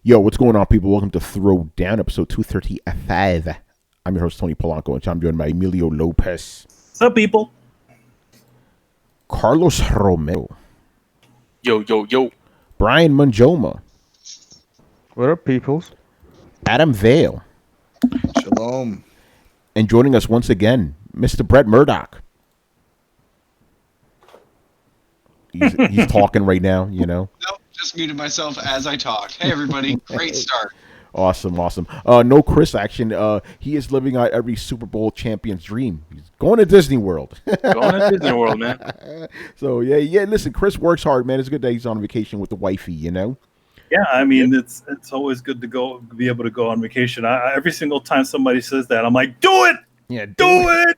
Yo, what's going on, people? Welcome to Throwdown, episode 235. I'm your host, Tony Polanco, and I'm joined by Emilio Lopez, What's up, people? Carlos Romero, Yo, yo, yo. Brian Manjoma, What up, peoples? Adam Vale, Shalom. and joining us once again, Mr. Brett Murdoch. He's talking right now, you know. Nope, just muted myself as I talk. Hey, everybody. Great start. Awesome. No Chris action. He is living out every Super Bowl champion's dream. He's going to Disney World. Going to Disney World, man. So, yeah. Listen, Chris works hard, man. It's a good day he's on vacation with the wifey, you know. Yeah, I mean, it's always good to be able to go on vacation. Every single time somebody says that, I'm like, do it! Yeah, Do it!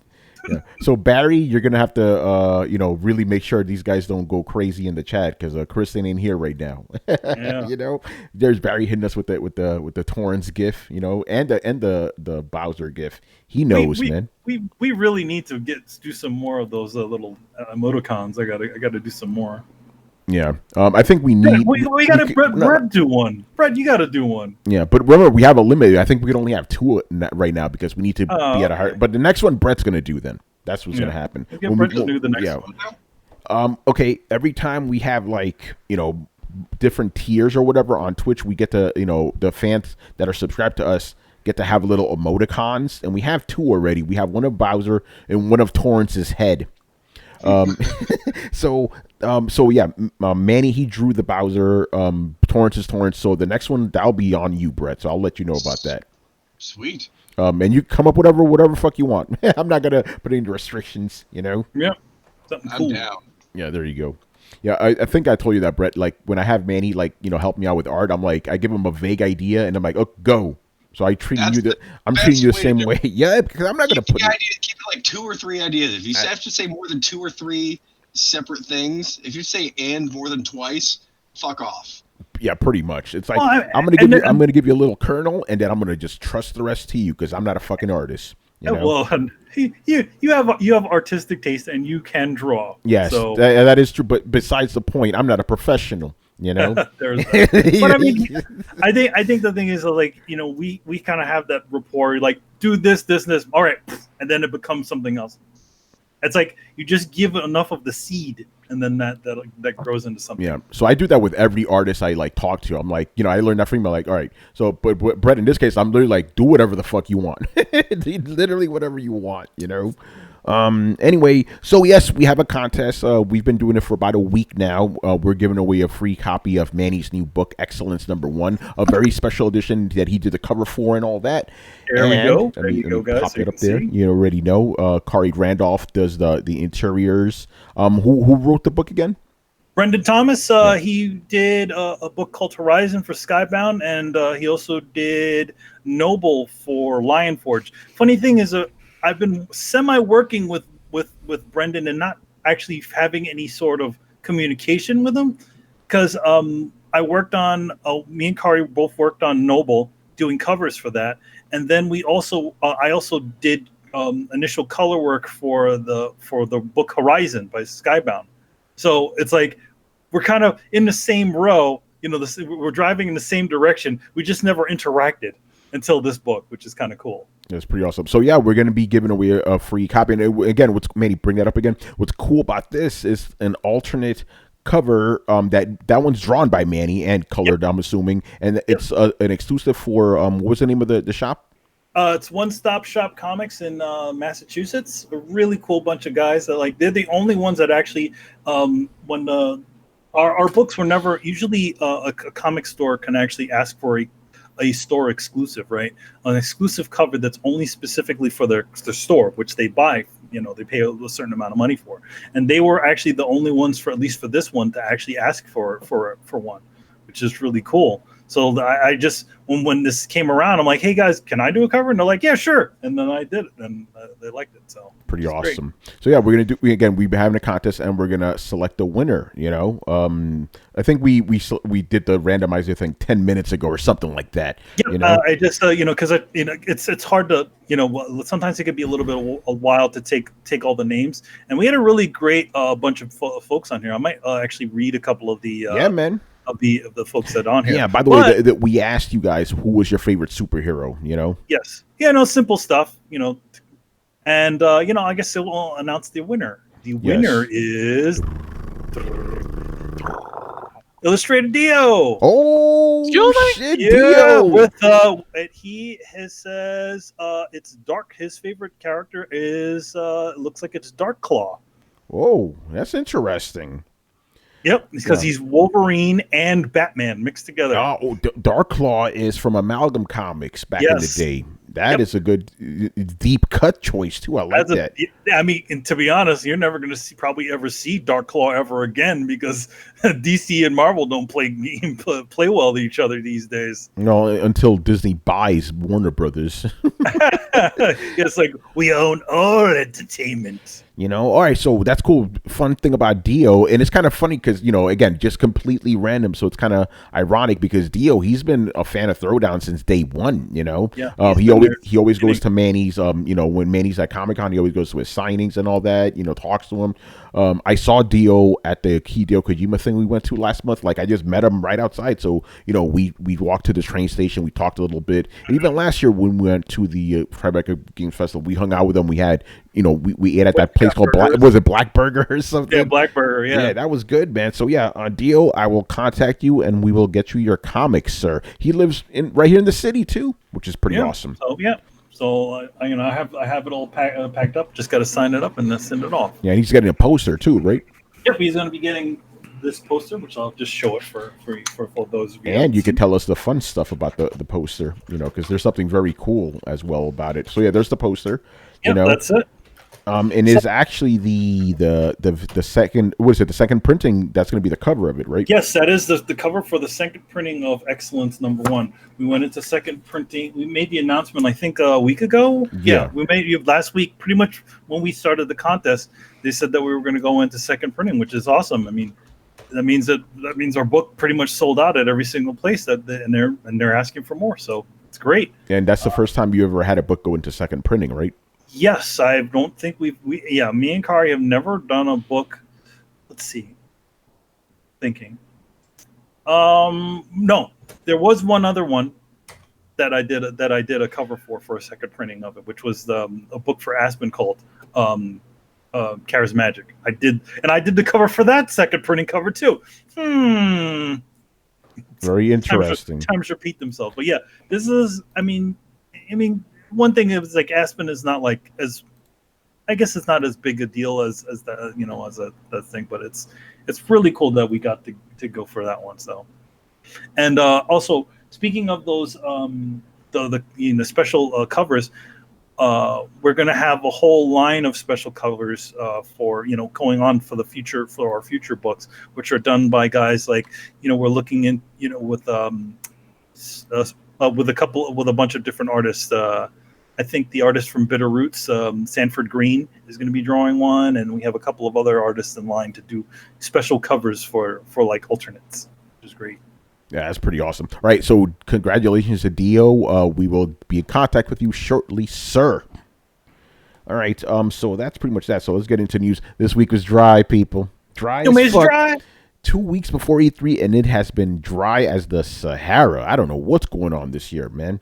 Yeah. So Barry, you're gonna have to, really make sure these guys don't go crazy in the chat because Chris ain't here right now. Yeah. You know, there's Barry hitting us with the Torrance gif, you know, and the Bowser gif. He knows, man. We really need to do some more of those little emoticons. I gotta do some more. Yeah, I think we need. We gotta Brett do one. Brett, you gotta do one. Yeah, but remember we have a limit. I think we can only have two right now because we need to be at a higher. But the next one Brett's gonna do. Then that's what's gonna happen. We'll get Brett to do the next one. Okay. Every time we have different tiers or whatever on Twitch, we get to the fans that are subscribed to us get to have little emoticons, and we have two already. We have one of Bowser and one of Torrance's head. Manny, he drew the Bowser, Torrance. So the next one, that'll be on you, Brett. So I'll let you know about that. Sweet. And you come up whatever fuck you want. I'm not gonna put any restrictions, you know. Yeah, something cool. I'm down. Yeah, there you go. Yeah, I think I told you that, Brett. Like when I have Manny, help me out with art, I'm like, I give him a vague idea, and I'm like, oh, go. So I treat I'm treating you the same way. Yeah, because I'm not gonna put. Keep it like 2 or 3 ideas. If you have to say more than 2 or 3 separate things, if you say "and" more than twice, fuck off. Yeah, pretty much. It's like I'm gonna give you a little kernel, and then I'm gonna just trust the rest to you because I'm not a fucking artist. You know? Well, you have artistic taste and you can draw. Yes, so. that is true. But besides the point, I'm not a professional. You know, but I mean, I think the thing is we kind of have that rapport. Like, do this, all right, and then it becomes something else. It's like you just give enough of the seed, and then that grows into something. Yeah. So I do that with every artist I talk to. I'm like, I learned that from him. I'm like, all right. So, but Brett, in this case, I'm literally like, do whatever the fuck you want. Literally whatever you want. You know. Anyway, so yes, we have a contest. We've been doing it for about a week now. We're giving away a free copy of Manny's new book, Excellence #1, a very special edition that he did the cover for and all that. There we go. There you go, guys. Pop it up there. You already know. Kari Randolph does the interiors. Who wrote the book again? Brendan Thomas. He did a book called Horizon for Skybound, and he also did Noble for Lion Forge. Funny thing is, I've been semi-working with Brendan and not actually having any sort of communication with him because I worked on me and Kari both worked on Noble doing covers for that, and then I also did initial color work for the book Horizon by Skybound. So it's like we're kind of in the same row, we're driving in the same direction. We just never interacted until this book, which is kind of cool. That's pretty awesome. So yeah, we're going to be giving away a free copy. And again, Manny, bring that up again. What's cool about this is an alternate cover that one's drawn by Manny and colored, I'm assuming. And it's an exclusive for, what was the name of the shop? It's One Stop Shop Comics in Massachusetts. A really cool bunch of guys that they're the only ones that actually, when our books were never, usually a comic store can actually ask for a store exclusive, right? An exclusive cover that's only specifically for their store, which they buy, they pay a certain amount of money for. And they were actually the only ones, for at least for this one, to actually ask for one, which is really cool. So I just, when this came around, I'm like, hey guys, can I do a cover? And they're like, yeah, sure. And then I did it, and they liked it. So pretty awesome. Great. So yeah, we're gonna we've been having a contest, and we're gonna select a winner. I think we did the randomizer thing 10 minutes ago or something like that. Yeah, I just because it's hard to sometimes it could be a little bit a while to take all the names, and we had a really great bunch of folks on here. I might actually read a couple of the of the folks that are on here. Yeah. By the way, that we asked you guys who was your favorite superhero. You know. Yes. Yeah. No, simple stuff. And I guess we'll announce the winner. The winner is Illustrated Dio. Oh shit, Yeah, Dio. with he says it's dark. His favorite character is it looks like it's Dark Claw. Whoa, that's interesting. Yep, because he's Wolverine and Batman mixed together. Oh, Dark Claw is from Amalgam Comics back in the day. That is a good deep cut choice too. I like that. I mean, and to be honest, you're never going to probably ever see Dark Claw ever again because DC and Marvel don't play well to each other these days. No, until Disney buys Warner Brothers. It's like we own all entertainment. All right, so that's cool. Fun thing about Dio, and it's kind of funny because, again, just completely random. So it's kind of ironic because Dio, he's been a fan of Throwdown since day one. Yeah, he always goes to Manny's. When Manny's at Comic-Con, he always goes to his signings and all that. Talks to him. I saw Dio at the Hideo Kojima thing we went to last month. Like I just met him right outside. So we walked to the train station. We talked a little bit. And even last year when we went to the Tribeca Games Festival, we hung out with him. We had we ate at that place called Black Burger or something? Yeah, Black Burger. Yeah, that was good, man. So yeah, Dio, I will contact you and we will get you your comics, sir. He lives right here in the city too, which is pretty awesome. So So I have it all packed up. Just got to sign it up and then send it off. Yeah, he's getting a poster too, right? Yep, he's going to be getting this poster, which I'll just show it for those of you. And you could tell us the fun stuff about the poster, because there's something very cool as well about it. So yeah, there's the poster. Yep, that's it. And it's actually the second. What is it? The second printing. That's going to be the cover of it, right? Yes, that is the cover for the second printing of Excellence #1. We went into second printing. We made the announcement, I think, a week ago. Yeah, we made it last week. Pretty much when we started the contest, they said that we were going to go into second printing, which is awesome. I mean, that means our book pretty much sold out at every single place and they're asking for more. So it's great. And that's the first time you ever had a book go into second printing, right? Yes, I don't think me and Kari have never done a book. Let's see. Thinking. No, there was one other one that I did a cover for a second printing of it, which was a book for Aspen called Charismagic. I did the cover for that second printing cover too. Very interesting. Times repeat themselves, but yeah, this is. I mean. One thing is like Aspen is not like as, I guess it's not as big a deal as that as that thing, but it's really cool that we got to go for that one. So, and also speaking of those the special covers, we're gonna have a whole line of special covers for going on for our future books, which are done by guys like we're looking in with a bunch of different artists. I think the artist from Bitter Roots, Sanford Green, is going to be drawing one, and we have a couple of other artists in line to do special covers for like alternates, which is great. Yeah, that's pretty awesome. All right, so congratulations to Dio. We will be in contact with you shortly, sir. All right, so that's pretty much that. So let's get into news. This week was dry, people. Dry as fuck. Dry. 2 weeks before E3, and it has been dry as the Sahara. I don't know what's going on this year, man.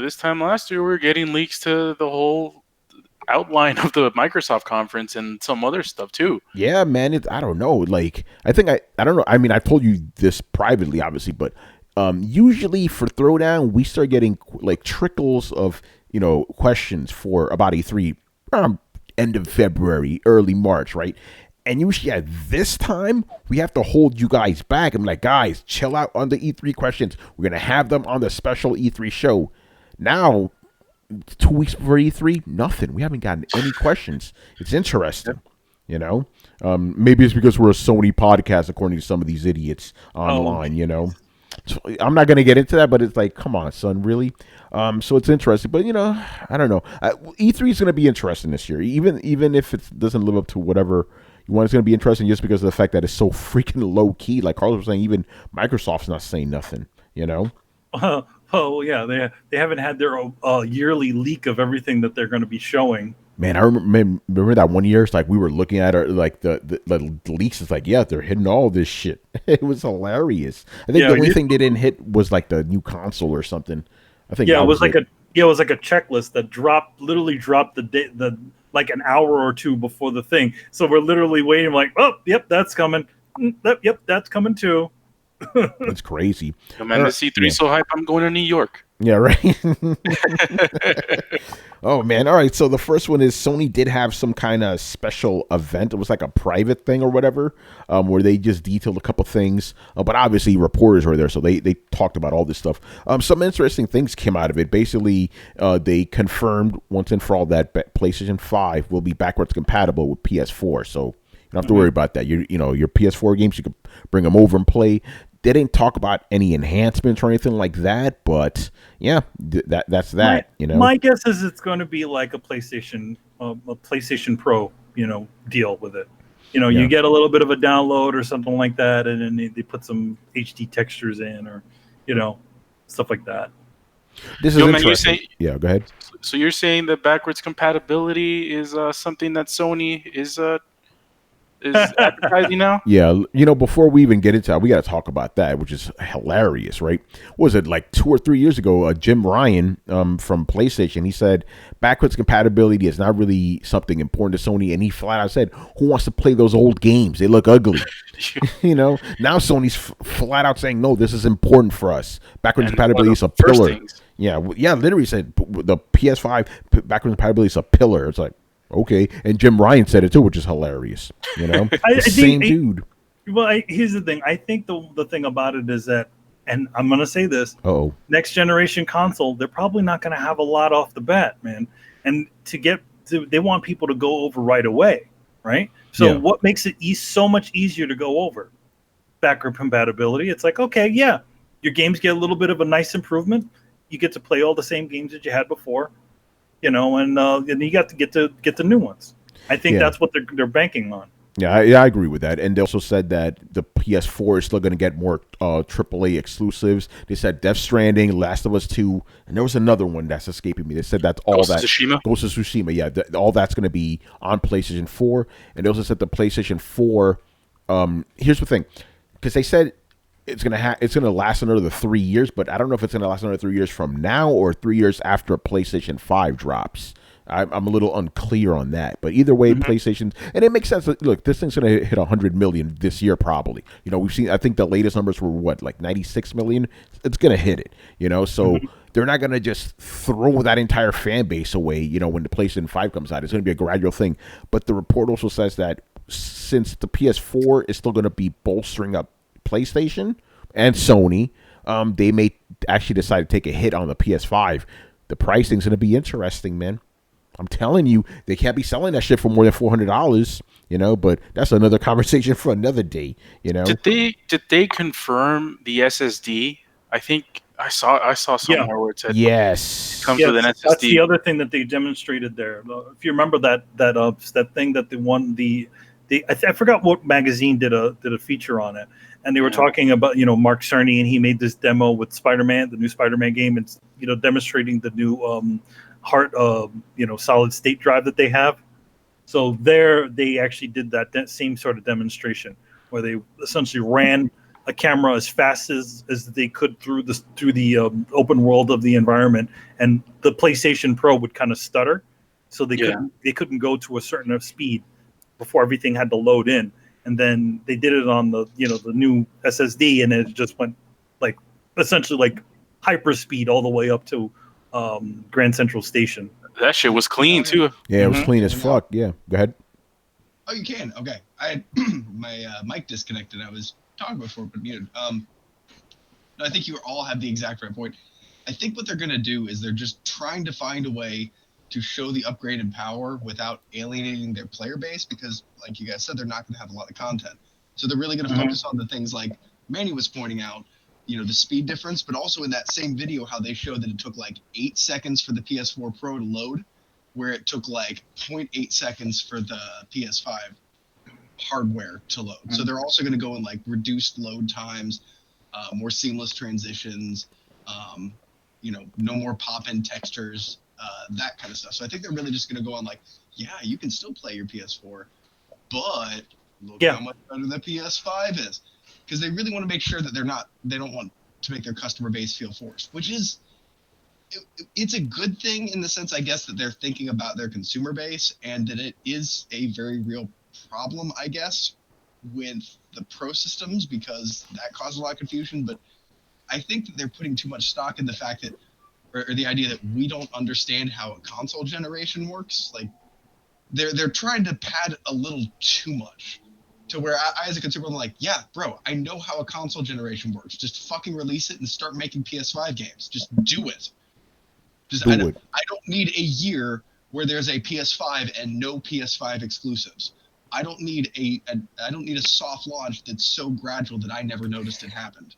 This time last year, we were getting leaks to the whole outline of the Microsoft conference and some other stuff too. Yeah, man. I don't know. Like, I don't know. I mean, I told you this privately, obviously, but usually for Throwdown, we start getting like trickles of questions for about E3 end of February, early March, right? And usually at this time, we have to hold you guys back. I'm like, guys, chill out on the E3 questions. We're going to have them on the special E3 show. Now, 2 weeks before E3, nothing. We haven't gotten any questions. It's interesting, Maybe it's because we're a Sony podcast, according to some of these idiots online, So I'm not going to get into that, but it's like, come on, son, really? So it's interesting. But, I don't know. E3 is going to be interesting this year, even if it doesn't live up to whatever you want. It's going to be interesting just because of the fact that it's so freaking low key. Like Carlos was saying, even Microsoft's not saying nothing, Oh yeah, they haven't had their yearly leak of everything that they're going to be showing. Man, I remember that one year. It's like we were looking at our like the leaks. It's like, yeah, they're hitting all this shit. It was hilarious. I think the only thing they didn't hit was like the new console or something. I think it was like it was like a checklist that literally dropped the like an hour or two before the thing. So we're literally waiting, like, oh, yep, that's coming. Yep, that's coming too. It's crazy. Oh, man, the C3 so hype. I'm going to New York. Yeah, right. Oh man, all right. So the first one is Sony did have some kind of special event. It was like a private thing or whatever, where they just detailed a couple things. But obviously, reporters were there, so they talked about all this stuff. Some interesting things came out of it. Basically, they confirmed once and for all that PlayStation 5 will be backwards compatible with PS4. So you don't have to worry about that. Your PS4 games, you can bring them over and play. They didn't talk about any enhancements or anything like that, but yeah, that's that. My guess is it's going to be like a PlayStation Pro, deal with it. You get a little bit of a download or something like that, and then they put some HD textures in, or stuff like that. This is interesting. Yeah, go ahead. So you're saying that backwards compatibility is something that Sony is advertising now? Yeah, before we even get into it, we got to talk about that, which is hilarious, right? What was it like 2 or 3 years ago? Jim Ryan from PlayStation, he said backwards compatibility is not really something important to Sony, and he flat out said, "Who wants to play those old games? They look ugly." Now Sony's flat out saying, "No, this is important for us. Backwards compatibility is a pillar." Yeah, literally said the PS5 backwards compatibility is a pillar. It's like, okay, and Jim Ryan said it too, which is hilarious. Same dude. Well, here's the thing. I think the thing about it is that, and I'm going to say this: next generation console, they're probably not going to have a lot off the bat, man. And they want people to go over right away, right? So what makes it so much easier to go over? Backward compatibility. It's like, okay, yeah, your games get a little bit of a nice improvement. You get to play all the same games that you had before. And you got to get the new ones. I think that's what they're banking on. Yeah, I agree with that. And they also said that the PS4 is still going to get more AAA exclusives. They said Death Stranding, Last of Us 2, and there was another one that's escaping me. They said that's all Ghost of Tsushima, yeah, all that's going to be on PlayStation 4. And they also said the PlayStation 4. Here's the thing, because they said it's gonna last another 3 years, but I don't know if it's gonna last another 3 years from now or 3 years after PlayStation 5 drops. I'm a little unclear on that, but either way, PlayStation, and it makes sense. Look, this thing's gonna hit 100 million this year probably. We've seen. I think the latest numbers were like 96 million. It's gonna hit it. So they're not gonna just throw that entire fan base away. When the PlayStation 5 comes out, it's gonna be a gradual thing. But the report also says that since the PS4 is still gonna be bolstering up PlayStation and Sony, they may actually decide to take a hit on the PS5. The pricing's going to be interesting, man. I'm telling you, they can't be selling that shit for more than $400, but that's another conversation for another day, Did they confirm the SSD? I think I saw somewhere where it said yes. It comes with an SSD. That's the other thing that they demonstrated there. If you remember that thing that they won I forgot what magazine did a feature on it. And they were talking about, Mark Cerny, and he made this demo with Spider-Man, the new Spider-Man game, and demonstrating the new solid state drive that they have. So they actually did that same sort of demonstration where they essentially ran a camera as fast as they could through the open world of the environment, and the PlayStation Pro would kind of stutter, so they couldn't go to a certain speed before everything had to load in. And then they did it on the new SSD, and it just went essentially like hyper speed all the way up to Grand Central Station. That shit was clean too. Yeah, it was clean as fuck. Yeah, go ahead. Oh, you can. Okay, I had my mic disconnected. I was talking before, but muted. I think you all have the exact right point. I think what they're gonna do is they're just trying to find a way to show the upgraded power without alienating their player base, because like you guys said, they're not going to have a lot of content. So they're really going to focus on the things like Manny was pointing out, the speed difference, but also in that same video, how they showed that it took like 8 seconds for the PS4 Pro to load, where it took like 0.8 seconds for the PS5 hardware to load. So they're also going to go in like reduced load times, more seamless transitions, no more pop-in textures, that kind of stuff. So I think they're really just going to go on like, yeah, you can still play your PS4, but look how much better the PS5 is, because they really want to make sure that they don't want to make their customer base feel forced, which is, it's a good thing in the sense, I guess, that they're thinking about their consumer base, and that it is a very real problem, I guess, with the pro systems, because that caused a lot of confusion. But I think that they're putting too much stock in the fact that, or the idea that we don't understand how a console generation works. Like, they're trying to pad a little too much, to where I as a consumer, I'm like, yeah, bro, I know how a console generation works. Just fucking release it and start making PS5 games. Just do it. I don't need a year where there's a PS5 and no PS5 exclusives. I don't need a soft launch that's so gradual that I never noticed it happened.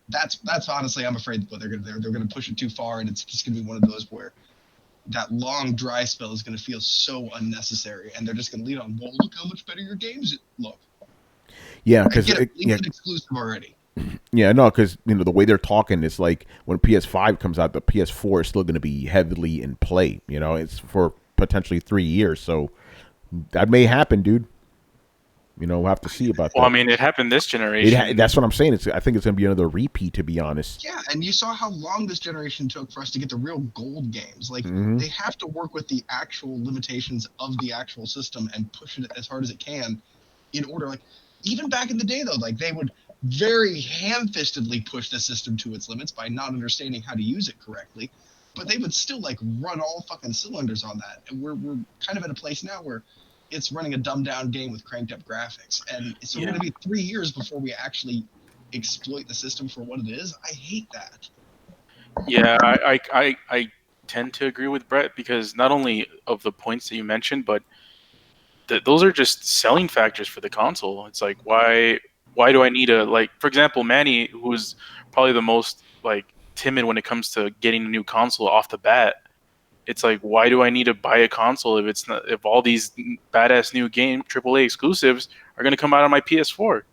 That's honestly, I'm afraid what they're gonna push it too far, and it's just gonna be one of those where that long dry spell is gonna feel so unnecessary, and they're just gonna lead on, well, look how much better your games look. Yeah, because it's exclusive already. Yeah, no, because the way they're talking is like when PS5 comes out, the PS4 is still going to be heavily in play. It's for potentially 3 years, so that may happen, dude. We'll have to see about that. Well, I mean, it happened this generation. That's what I'm saying. I think it's going to be another repeat, to be honest. Yeah, and you saw how long this generation took for us to get the real gold games. Like, they have to work with the actual limitations of the actual system and push it as hard as it can in order. Like, even back in the day, though, like, they would very ham-fistedly push the system to its limits by not understanding how to use it correctly, but they would still like run all fucking cylinders on that. And we're kind of at a place now where it's running a dumbed-down game with cranked-up graphics, and it's going to be 3 years before we actually exploit the system for what it is. I hate that. Yeah, I tend to agree with Brett, because not only of the points that you mentioned, but those are just selling factors for the console. It's like, why do I need for example, Manny, who's probably the most timid when it comes to getting a new console off the bat. It's like, why do I need to buy a console if all these badass new game AAA exclusives are going to come out on my PS4?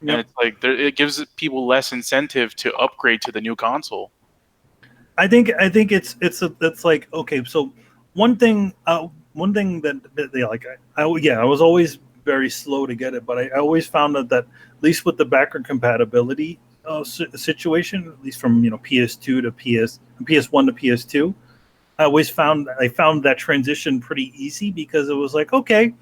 Yep. And it's like, it gives people less incentive to upgrade to the new console. I think it's like, okay, so one thing that they like, I was always very slow to get it, but I always found that at least with the backward compatibility situation, at least from PS1 to PS2, I found that transition pretty easy, because it was like, okay,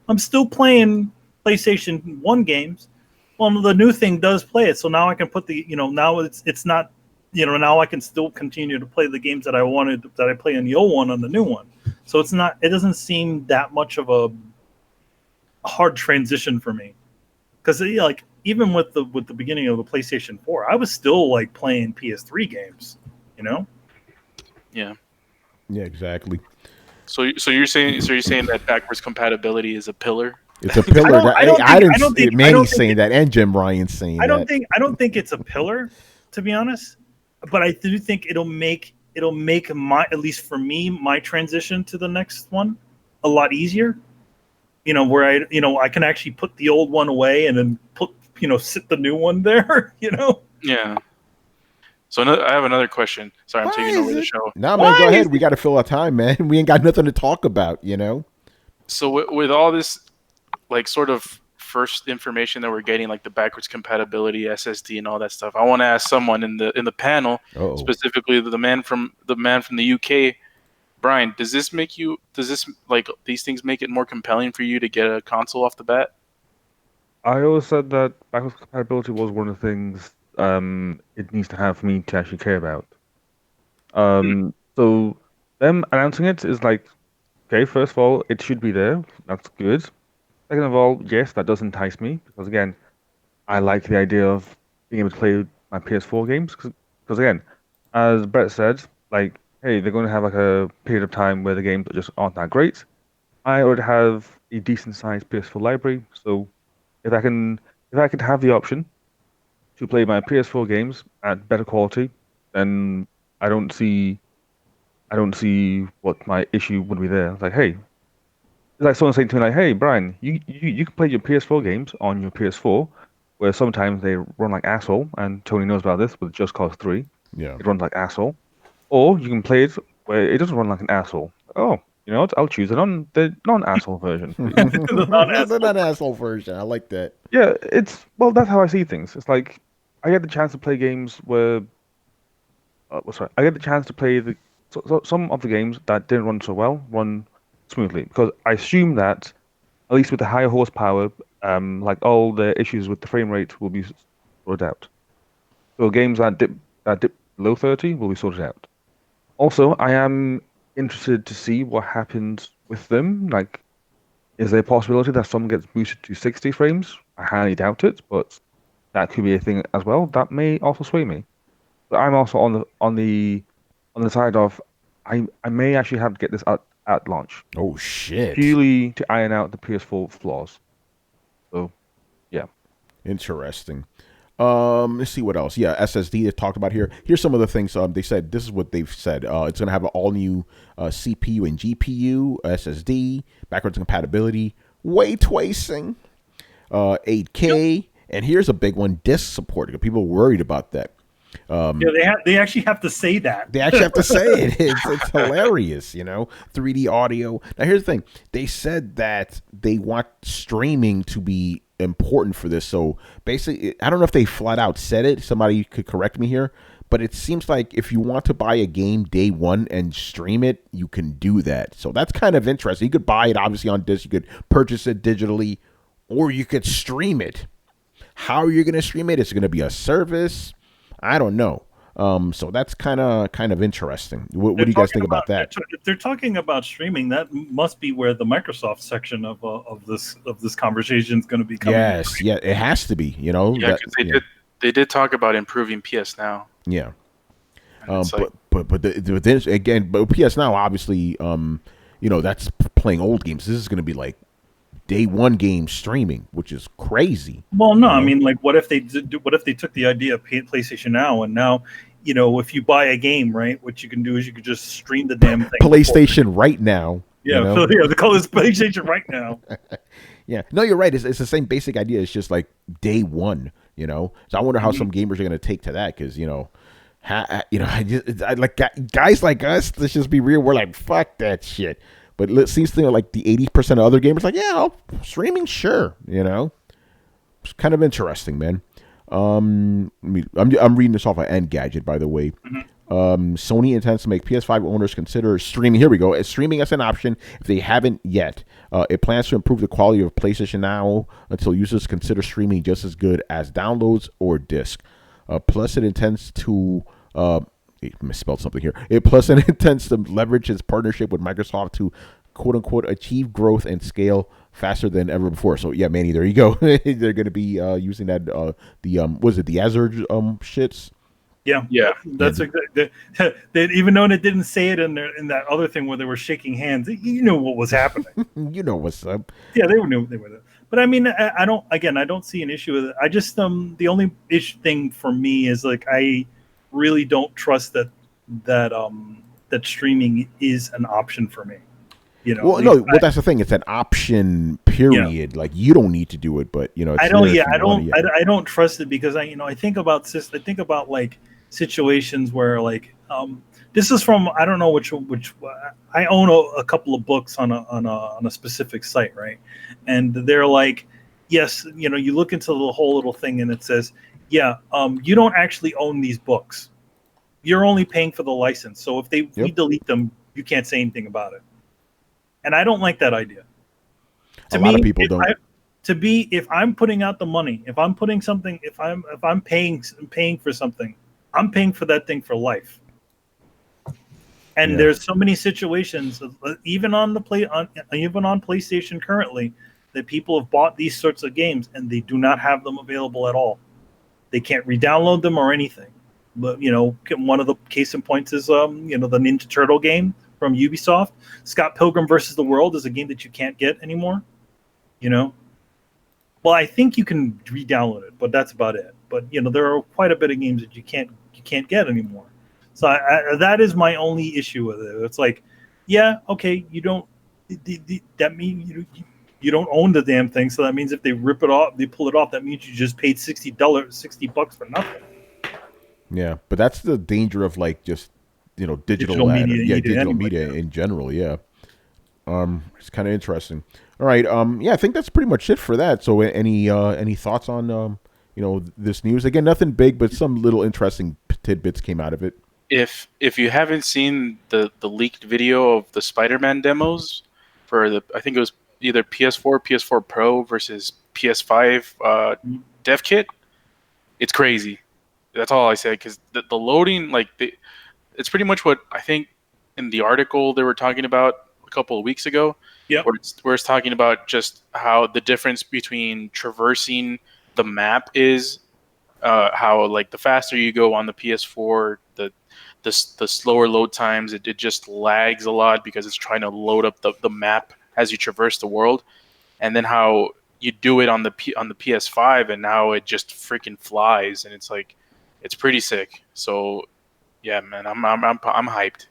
I'm still playing PlayStation 1 games. Well, the new thing does play it, so now I can put now it's not, now I can still continue to play the games that I play in the old one on the new one. So it doesn't seem that much of a hard transition for me, because even with the beginning of the PlayStation 4, I was still playing PS3 games, Yeah, exactly. So you're saying that backwards compatibility is a pillar? It's a pillar. Manny's saying that, and Jim Ryan's saying that. I don't think it's a pillar, to be honest, but I do think it'll make my, at least for me, my transition to the next one a lot easier. Where I can actually put the old one away and then sit the new one there. Yeah. So I have another question. Sorry, I'm taking over the show. No, man, go ahead. We got to fill our time, man. We ain't got nothing to talk about, So with all this, sort of first information that we're getting, like the backwards compatibility, SSD, and all that stuff, I want to ask someone in the panel, specifically the man from the UK. Brian, does these things make it more compelling for you to get a console off the bat? I always said that backwards compatibility was one of the things it needs to have for me to actually care about. So them announcing it is like, okay, first of all, it should be there. That's good. Second of all, yes, that does entice me, because again, I like the idea of being able to play my PS4 games. Because again, as Brett said, hey, they're going to have a period of time where the games just aren't that great. I already have a decent sized PS4 library, so if I can have the option to play my PS4 games at better quality, then I don't see what my issue would be there. It's like, hey, it's like someone saying to me, hey, Brian, you can play your PS4 games on your PS4, where sometimes they run like asshole, and Tony knows about this with Just Cause 3. Yeah, it runs like asshole. Or you can play it where it doesn't run like an asshole. Oh, you know what? I'll choose the non-asshole version, please. The non-asshole. The non-asshole version. I like that. Yeah, that's how I see things. It's like I get the chance to play games where, sorry, I get the chance to play some of the games that didn't run so well run smoothly because I assume that at least with the higher horsepower, like all the issues with the frame rate will be sorted out. So games that dip below 30 will be sorted out. Also, I am interested to see what happens with them. Like, is there a possibility that some gets boosted to 60 frames? I highly doubt it, but that could be a thing as well. That may also sway me. But I'm also on the side of I may actually have to get this at launch Oh shit! purely to iron out the PS4 flaws. So, yeah. Interesting. Let's see what else. Yeah, SSD they talked about here. Here's some of the things. They said this is what they've said. It's gonna have an all new CPU and GPU, SSD, backwards compatibility, ray tracing, 8K, and here's a big one: disk support. People are worried about that. They actually have to say that. They actually have to say it. It's hilarious, 3D audio. Now, here's the thing. They said that they want streaming to be important for this. So, basically, I don't know if they flat out said it. Somebody could correct me here. But it seems like if you want to buy a game day one and stream it, you can do that. So, that's kind of interesting. You could buy it, obviously, on disc. You could purchase it digitally. Or you could stream it. How are you going to stream it? It's going to be a service. I don't know. So that's kind of interesting. What do you guys think about that? If they're talking about streaming, that must be where the Microsoft section of this conversation is going to be coming. Yes, yeah, it has to be. Yeah, because they did talk about improving PS Now. Yeah. But PS Now obviously, that's playing old games. This is going to be like day one game streaming, which is crazy. Well, no, I mean, like, what if they took the idea of PlayStation Now and now, if you buy a game, right, what you can do is you could just stream the damn thing. PlayStation right now. Yeah, they call this PlayStation right now. Yeah, no, you're right. It's the same basic idea. It's just like day one, So I wonder how some gamers are going to take to that because I like guys like us. Let's just be real. We're like, fuck that shit. But it seems to like the 80% of other gamers like, yeah, streaming, sure. It's kind of interesting, man. I'm reading this off of Engadget, by the way. Sony intends to make PS5 owners consider streaming. Here we go. Streaming as an option if they haven't yet. It plans to improve the quality of PlayStation Now until users consider streaming just as good as downloads or disc. Plus, it intends to misspelled something here. It intends to leverage its partnership with Microsoft to quote unquote achieve growth and scale faster than ever before. So yeah, Manny, there you go. They're going to be using that the Azure shits. Yeah. That's exactly. Even though it didn't say it in that other thing where they were shaking hands, you know what was happening. You know what's up. Yeah, they were there. But I mean, I don't see an issue with it. I just the only thing for me is like I really don't trust that streaming is an option for me. Well, no, but that's the thing. It's an option. Period. Like you don't need to do it, but it's I don't trust it because I think about like situations where like this is from I don't know which I own a couple of books on a specific site, right? And they're like, yes, you look into the whole little thing and it says, yeah, you don't actually own these books. You're only paying for the license. So if we delete them, you can't say anything about it. And I don't like that idea. A lot of people don't. If I'm putting out the money, if I'm putting something, if I'm paying for something, I'm paying for that thing for life. And there's so many situations, even on PlayStation currently, that people have bought these sorts of games and they do not have them available at all. They can't re-download them or anything. But one of the case in points is the Ninja Turtle game from Ubisoft. Scott Pilgrim versus the World is a game that you can't get anymore. Well, I think you can re-download it, but that's about it. But there are quite a bit of games that you can't get anymore. So that is my only issue with it. It's like, yeah, okay, you don't. That means you don't own the damn thing. So that means if they rip it off, they pull it off. That means you just paid $60 for nothing. Yeah, but that's the danger of like just digital media digital anyway, media in general. Yeah. It's kind of interesting. All right. Yeah, I think that's pretty much it for that. So, any thoughts on this news? Again, nothing big, but some little interesting tidbits came out of it. If you haven't seen the leaked video of the Spider-Man demos for I think it was either PS4, PS4 Pro versus PS5 dev kit, it's crazy. That's all I say, because the loading, it's pretty much what I think in the article they were talking about a couple of weeks ago. Yep. Where it's talking about just how the difference between traversing the map is, how the faster you go on the PS4, the slower load times, it just lags a lot because it's trying to load up the map as you traverse the world, and then how you do it on the PS5 and now it just freaking flies, and it's pretty sick. So yeah, man, I'm hyped.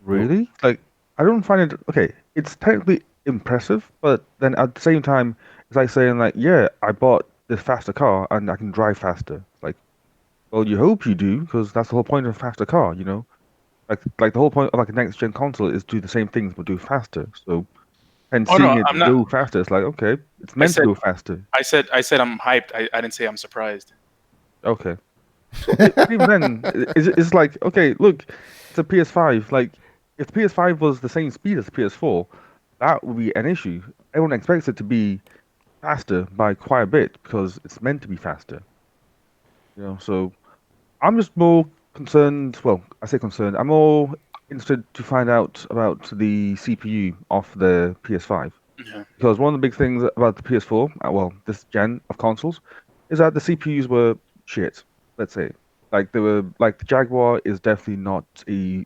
Really? Like, I don't find it okay. It's technically impressive, but then at the same time, it's like saying yeah, I bought this faster car and I can drive faster. Like, well, you hope you do, because that's the whole point of a faster car, Like the whole point of a next gen console is do the same things but do faster. So, and seeing it go faster, it's like, okay, it's meant to go faster. I said I'm hyped. I didn't say I'm surprised. Okay. Even then, it's like, okay, look, it's a PS5. Like, if the PS5 was the same speed as the PS4, that would be an issue. Everyone expects it to be faster by quite a bit because it's meant to be faster. So I'm just more concerned. Well, I say concerned. I'm more interested to find out about the CPU of the PS5. Yeah. Because one of the big things about the PS4, this gen of consoles, is that the CPUs were shit. Let's say, they were the Jaguar is definitely not a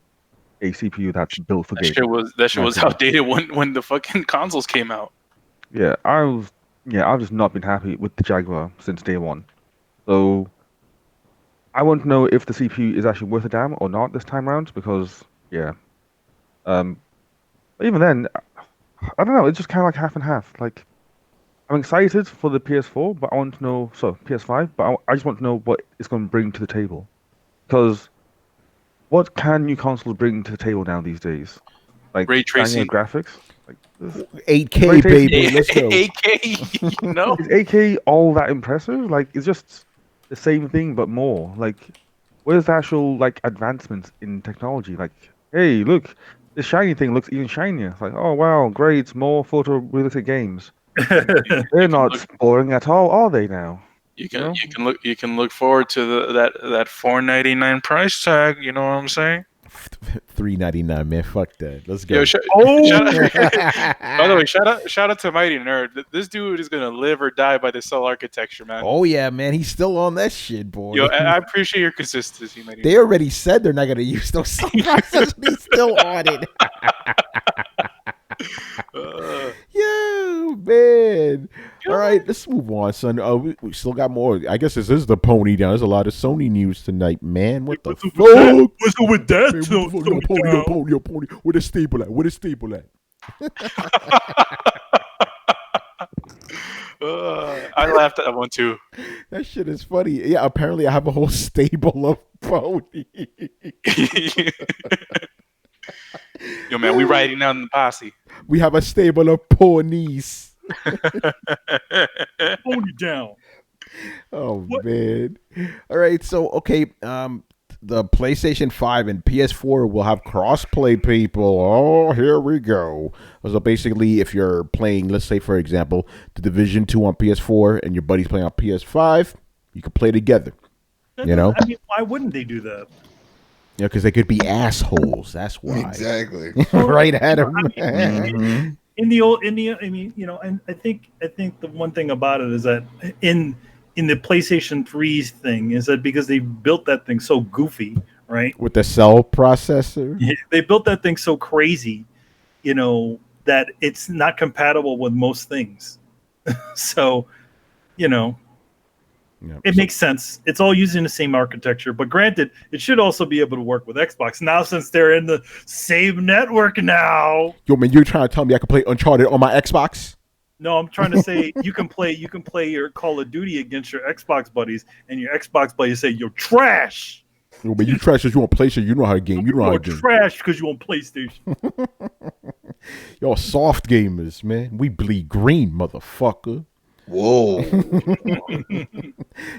CPU that's built for gaming. That shit was outdated when the fucking consoles came out. Yeah, I've just not been happy with the Jaguar since day one. So I want to know if the CPU is actually worth a damn or not this time around, because but even then, I don't know. It's just kind of half and half. I'm excited for the PS4, but I want to know. So PS5, but I just want to know what it's going to bring to the table, because what can new consoles bring to the table now these days? Ray tracing, graphics, 8K baby, let's go. 8K, Is 8K all that impressive? It's just the same thing but more. Where's the actual advancements in technology? Hey, look, this shiny thing looks even shinier. It's oh wow, great, more photorealistic games. They're not boring at all, are they now? You can look forward to that $4.99 price tag. You know what I'm saying? $3.99, man. Fuck that. Let's go. Yo, by the way, shout out to Mighty Nerd. This dude is gonna live or die by the cell architecture, man. Oh yeah, man. He's still on that shit, boy. Yo, I appreciate your consistency, Mighty Nerd. They already said they're not gonna use those cell processors. He's still on it. Yo, man. All right, let's move on, son. We still got more. I guess this is the pony down. There's a lot of Sony news tonight, man. What the fuck? What's up with that? Pony. Where the stable at? I laughed at that one too. That shit is funny. Yeah, apparently I have a whole stable of ponies. Yo, man, we riding down the posse. We have a stable of ponies. Pony down. Oh, what? Man. All right, so, okay, the PlayStation 5 and PS4 will have crossplay, people. Oh, here we go. So basically, if you're playing, let's say, for example, The Division 2 on PS4 and your buddy's playing on PS5, you can play together. I mean, why wouldn't they do that? Yeah, because they could be assholes. That's why. Exactly. Right at them. And I think the one thing about it is that in the PlayStation 3's thing is that because they built that thing so goofy, right? With the cell processor? Yeah, they built that thing so crazy, that it's not compatible with most things. So, it makes sense. It's all using the same architecture, but granted, it should also be able to work with Xbox now since they're in the same network now. Yo, man, you're trying to tell me I can play Uncharted on my Xbox? No, I'm trying to say you can play your Call of Duty against your Xbox buddies, and your Xbox buddies say you're trash. Oh, but you trash because you on PlayStation. You know how to game. You know how to game. Trash because you on PlayStation. Y'all soft gamers, man. We bleed green, motherfucker. Whoa.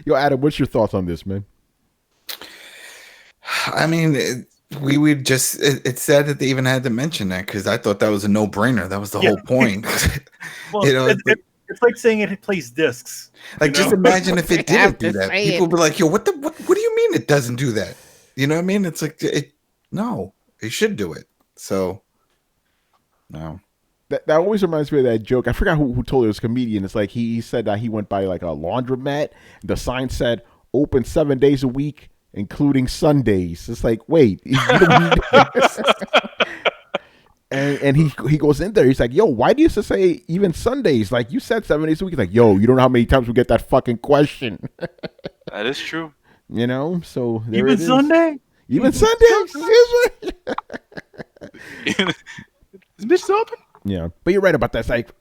Yo, Adam, what's your thoughts on this, man? I mean, it's sad that they even had to mention that because I thought that was a no-brainer. That was the whole point. Well, it's like saying it plays discs. Like, just imagine if it didn't do that. People would be like, yo, what do you mean it doesn't do that? You know what I mean? It's like, no, it should do it. So, no. That always reminds me of that joke. I forgot who told it. It was a comedian. It's like he said that he went by like a laundromat. The sign said, open 7 days a week, including Sundays. It's like, wait. And he goes in there. He's like, yo, why do you say even Sundays? Like, you said 7 days a week. He's like, yo, you don't know how many times we get that fucking question. That is true. You know? So there even it is. Sunday? Even Sunday? Is bitch open? Yeah, but you're right about that. It's like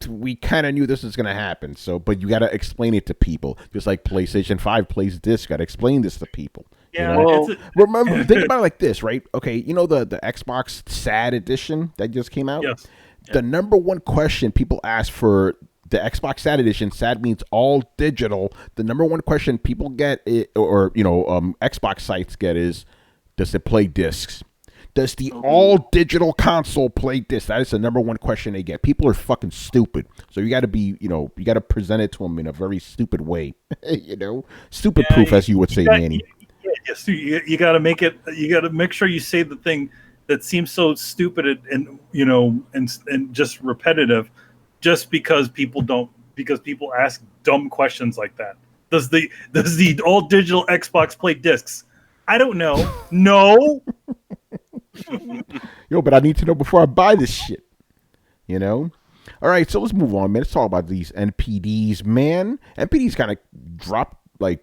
we kind of knew this was gonna happen. So, but you got to explain it to people. Just like PlayStation 5 plays this, got to explain this to people. Yeah. You know? Remember, think about it like this, right? Okay, you know the Xbox SAD edition that just came out. Yes. The number one question people ask for the Xbox SAD edition. SAD means all digital. The number one question people get, Xbox sites get is, does it play discs? Does the all-digital console play discs? That is the number one question they get. People are fucking stupid. So you got to be, you got to present it to them in a very stupid way. Stupid proof, as you would say, Manny. Yes, you got to make it. You got to make sure you say the thing that seems so stupid and just repetitive, just because people ask dumb questions like that. Does the all-digital Xbox play discs? I don't know. No. Yo, but I need to know before I buy this shit. All right, so let's move on, man. Let's talk about these NPDs, man. NPDs kind of dropped like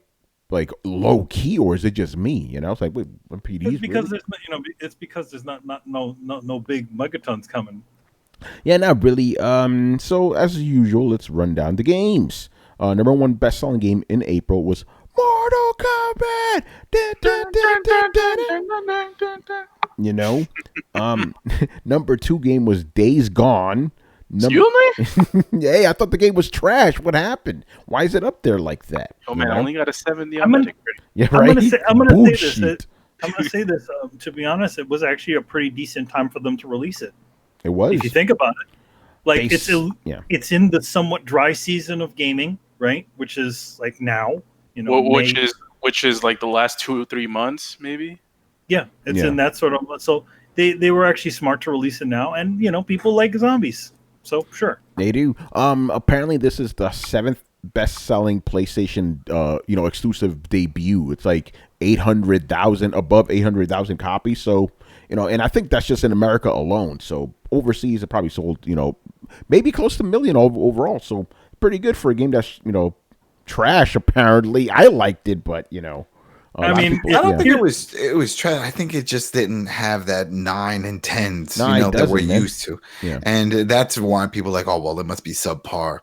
low key, or is it just me? It's like, wait, NPDs. It's because really? it's because there's no big megatons coming. Yeah, not really. So as usual, let's run down the games. Number one best-selling game in April was Mortal Kombat. Number two game was Days Gone. Excuse me? Hey, I thought the game was trash. What happened? Why is it up there like that? Oh man, I only got a 70 I'm on gonna- Metacritic. Yeah, right. I'm gonna Bullshit. say this. To be honest, it was actually a pretty decent time for them to release it. It was. If you think about it, like yeah. it's in the somewhat dry season of gaming, right? Which is like now, Which is like the last 2 or 3 months, maybe. Yeah, it's in that sort of. So they were actually smart to release it now, and people like zombies, so sure They do. Apparently this is the 7th best-selling PlayStation, exclusive debut. It's like 800,000, above 800,000 copies. So, and I think that's just in America alone. So overseas, it probably sold, maybe close to 1 million overall. So pretty good for a game that's, trash. Apparently, I liked it, but I mean, I don't think it was trash. I think it just didn't have that 9 and 10s, that we're used to. Yeah. And that's why people are like, oh, well, it must be subpar,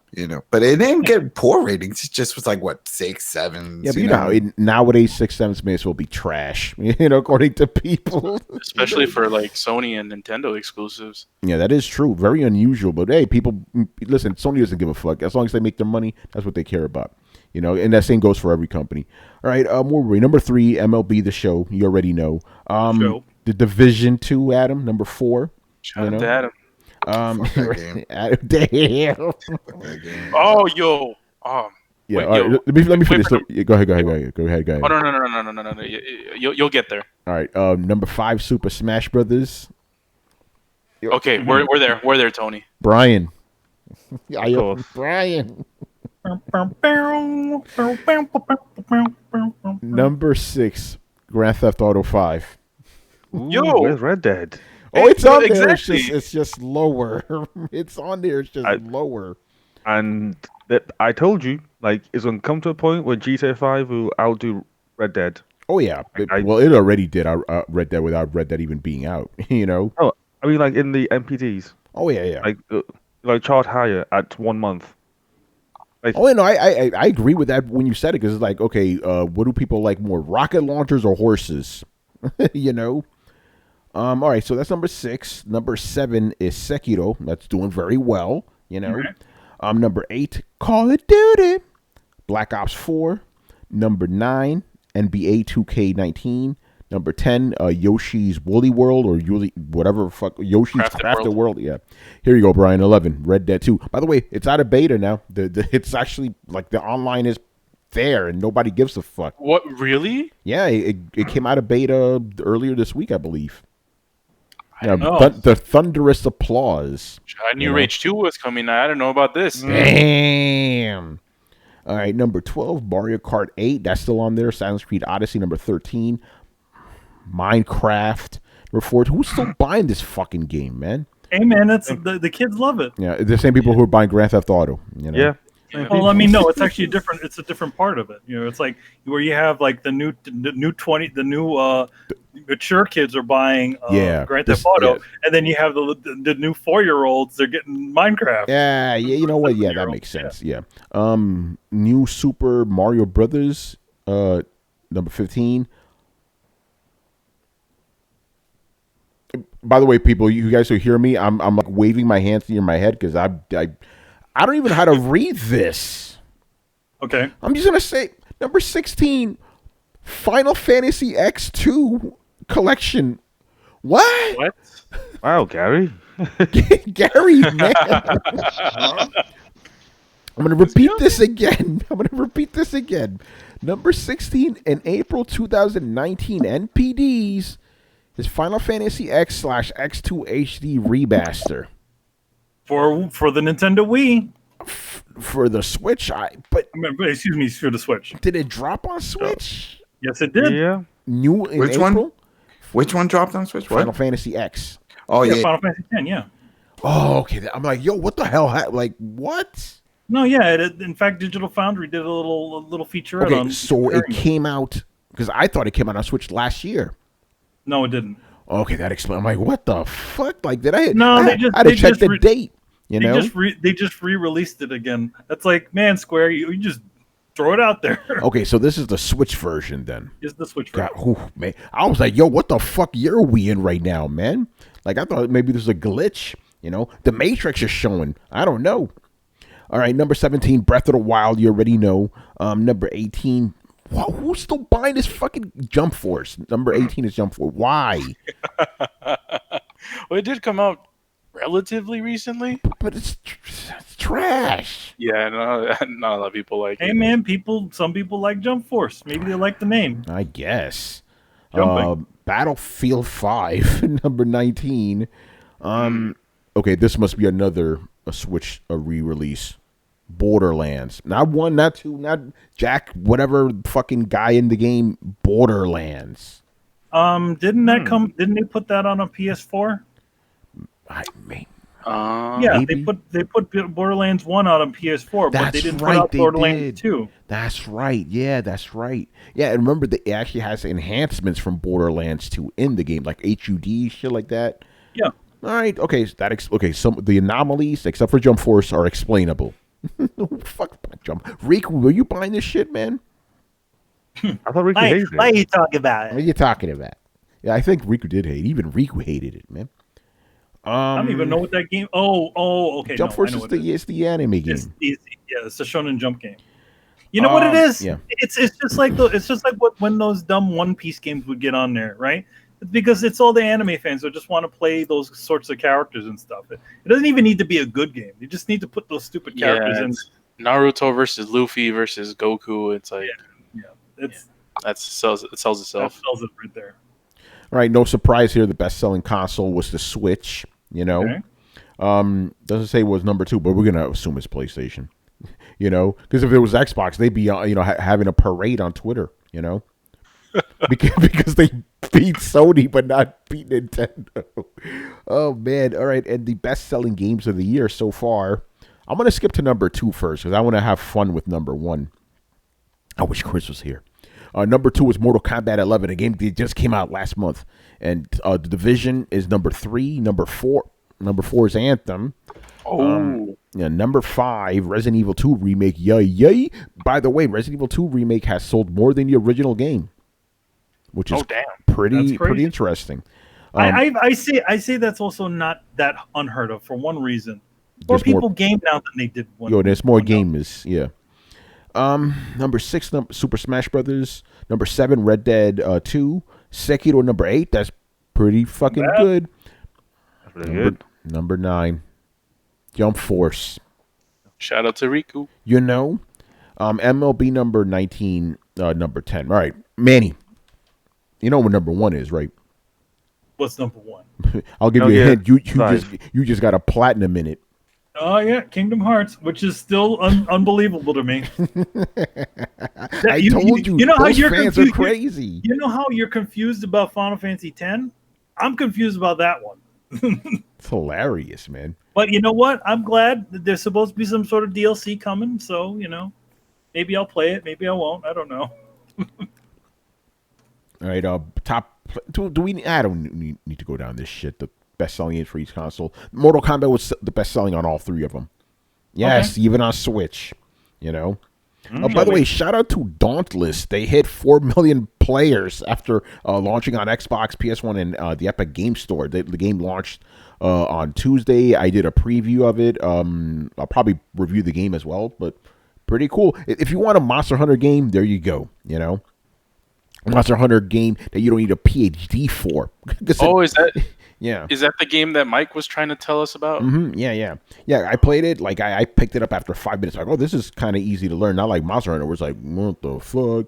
But it didn't get poor ratings. It just was like, what, 6, 7? Yeah, but nowadays 6, 7s may as well be trash, according to people. Especially for like Sony and Nintendo exclusives. Yeah, that is true. Very unusual. But hey, people, listen, Sony doesn't give a fuck. As long as they make their money, that's what they care about. And that same goes for every company. All right, where were we? Number 3, MLB The Show. You already know. The Division 2, Adam. Number 4. Shout out to Adam. Adam, damn. Oh, yo. Yeah, wait, all right, let me finish. Go ahead. Oh, no. You'll get there. All right, number 5, Super Smash Brothers. Okay, we're there. We're there, Tony. Brian. Brian. Number 6, Grand Theft Auto 5. Yo, where's Red Dead? Oh, it's on there. Exactly. It's just lower. It's on there. It's just lower. And that I told you, like, it's gonna come to a point where GTA 5 will outdo Red Dead. Oh yeah. It already did. Red Dead without Red Dead even being out. Oh, I mean, like in the MPDs. Oh yeah. Like chart higher at 1 month. Like, Oh, no, I agree with that when you said it, because it's like, okay, what do people like more, rocket launchers or horses? You know. All right, so that's number 6. Number 7 is Sekiro. That's doing very well. You know. Right. Number 8, Call of Duty. Black Ops 4. Number 9, NBA 2K19. Number 10, Yoshi's Woolly World, or whatever fuck, Yoshi's Crafted World. Yeah. Here you go, Brian. 11, Red Dead 2. By the way, it's out of beta now. It's actually, like, the online is there, and nobody gives a fuck. What, really? Yeah, it came out of beta earlier this week, I believe. I don't know. The thunderous applause. I knew Rage 2 was coming. I don't know about this. Damn. All right, number 12, Mario Kart 8. That's still on there. Assassin's Creed Odyssey, number 13. Minecraft, number 14. Who's still buying this fucking game, man? Hey, man, that's the kids love it. Yeah, the same people who are buying Grand Theft Auto. You know? Yeah. Well, I mean, no, it's actually different. It's a different part of it. You know, it's like where you have like the new mature kids are buying Grand Theft Auto, and then you have the new 4-year-olds. They're getting Minecraft. Yeah, you know what? Yeah, that makes sense. Yeah. New Super Mario Brothers, number 15. By the way, people, you guys who hear me, I'm like waving my hands near my head because I don't even know how to read this. Okay. I'm just gonna say number 16, Final Fantasy X2 collection. What? Wow, Gary. Gary, man. I'm gonna repeat this again. Number 16 in April 2019 NPDs is Final Fantasy X/X2 HD Remaster. For the Nintendo Wii. For the Switch, excuse me, for the Switch. Did it drop on Switch? Yes, it did. Yeah. New in Which April? one? Which one dropped on Switch? Final Fantasy X. Oh, yeah. Final Fantasy X, yeah. Oh, okay. I'm like, yo, what the hell? Like, what? No, yeah. In fact, Digital Foundry did a little featurette on. Okay, so it came out, because I thought it came out on Switch last year. No, it didn't. Okay, that explains. I'm like, what the fuck? Like, did I? No, I had to check the date. You know, they just re-released it again. That's like, man, Square, you just throw it out there. Okay, so this is the Switch version then. It's the Switch version. God, man, I was like, yo, what the fuck year are we in right now, man? Like, I thought maybe there's a glitch. You know, the Matrix is showing. I don't know. All right, number 17, Breath of the Wild. You already know. Number 18. Wow, who's still buying this fucking Jump Force? Number 18 is Jump Force. Why? Well, it did come out relatively recently, but it's trash. Yeah, not a lot of people like it. Hey, man, some people like Jump Force. Maybe they like the name. I guess. Jumping. Battlefield 5, number 19. Okay, this must be another Switch re-release. Borderlands. Not 1, not 2, not Jack, whatever fucking guy in the game. Borderlands. Didn't they put that on a PS4? Yeah, maybe. they put Borderlands 1 out on PS4, but they didn't put out Borderlands 2. That's right. Yeah, that's right. Yeah, and remember it actually has enhancements from Borderlands 2 in the game, like HUD, shit like that. Yeah. All right. Okay. Some the anomalies, except for Jump Force, are explainable. Fuck Jump. Riku, were you buying this shit, man? I thought Riku hated it. Why are you talking about it? What are you talking about? Yeah, I think Riku did hate it. Even Riku hated it, man. I don't even know what that game. Oh, okay. Jump Force is the anime game. It's the Shonen Jump game. You know what it is? Yeah. It's just like when those dumb One Piece games would get on there, right? It's because it's all the anime fans who just want to play those sorts of characters and stuff. It doesn't even need to be a good game. You just need to put those stupid characters in. Naruto versus Luffy versus Goku. It's like, it sells itself. That sells it right there. All right, no surprise here. The best-selling console was the Switch. You know, doesn't say it was number 2, but we're gonna assume it's PlayStation. You know, because if it was Xbox, they'd be having a parade on Twitter. You know, because they beat Sony but not beat Nintendo. Oh man! All right, and the best-selling games of the year so far. I'm gonna skip to number 2 first because I want to have fun with number 1. I wish Chris was here. Number 2 is Mortal Kombat 11, a game that just came out last month, and The Division is number 3. Number 4 is Anthem. Yeah, number 5, Resident Evil 2 Remake. Yay. By the way, Resident Evil 2 Remake has sold more than the original game, which is pretty interesting. I say that's also not that unheard of for one reason. More people game now than they did one. There's more gamers, yeah. Number 6, Super Smash Brothers. Number 7, Red Dead 2. Sekiro, number 8. That's pretty fucking good. That's pretty good. Number 9, Jump Force. Shout out to Riku. MLB number 19, number 10. All right, Manny. You know what number 1 is, right? What's number 1? I'll give you a hint. You just got a platinum in it. Oh yeah, Kingdom Hearts, which is still unbelievable to me. I told you. You know how those you're fans confused, are crazy. You know how you're confused about Final Fantasy X? I'm confused about that one. It's hilarious, man. But you know what? I'm glad that there's supposed to be some sort of DLC coming. So maybe I'll play it. Maybe I won't. I don't know. All right. Top. Do we? I don't need to go down this shit. The best-selling games for each console. Mortal Kombat was the best-selling on all 3 of them. Yes, even on Switch. By the way, shout out to Dauntless. They hit 4 million players after launching on Xbox, PS1, and the Epic Game Store. The game launched on Tuesday. I did a preview of it. I'll probably review the game as well, but pretty cool. If you want a Monster Hunter game, there you go. A Monster Hunter game that you don't need a PhD for. Is that? Yeah. Is that the game that Mike was trying to tell us about? Mm-hmm. Yeah. I played it. Like I picked it up after 5 minutes. Like, this is kind of easy to learn. Not like Monster Hunter, where it's like, what the fuck?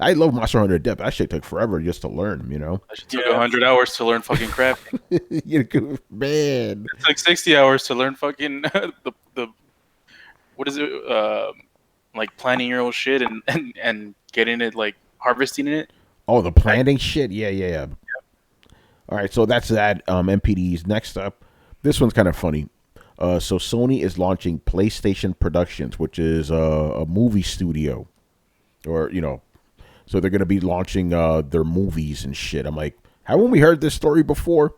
I love Monster Hunter to death. That shit took forever just to learn. That shit took 100 hours to learn fucking crafting. Man, it's like 60 hours to learn fucking the what is it? Like planning your own shit and getting it, like harvesting it. Oh, the planting shit. Yeah. All right, so that's that. MPDs. Next up, this one's kind of funny. So Sony is launching PlayStation Productions, which is a movie studio, or so they're gonna be launching their movies and shit. I'm like, haven't we heard this story before?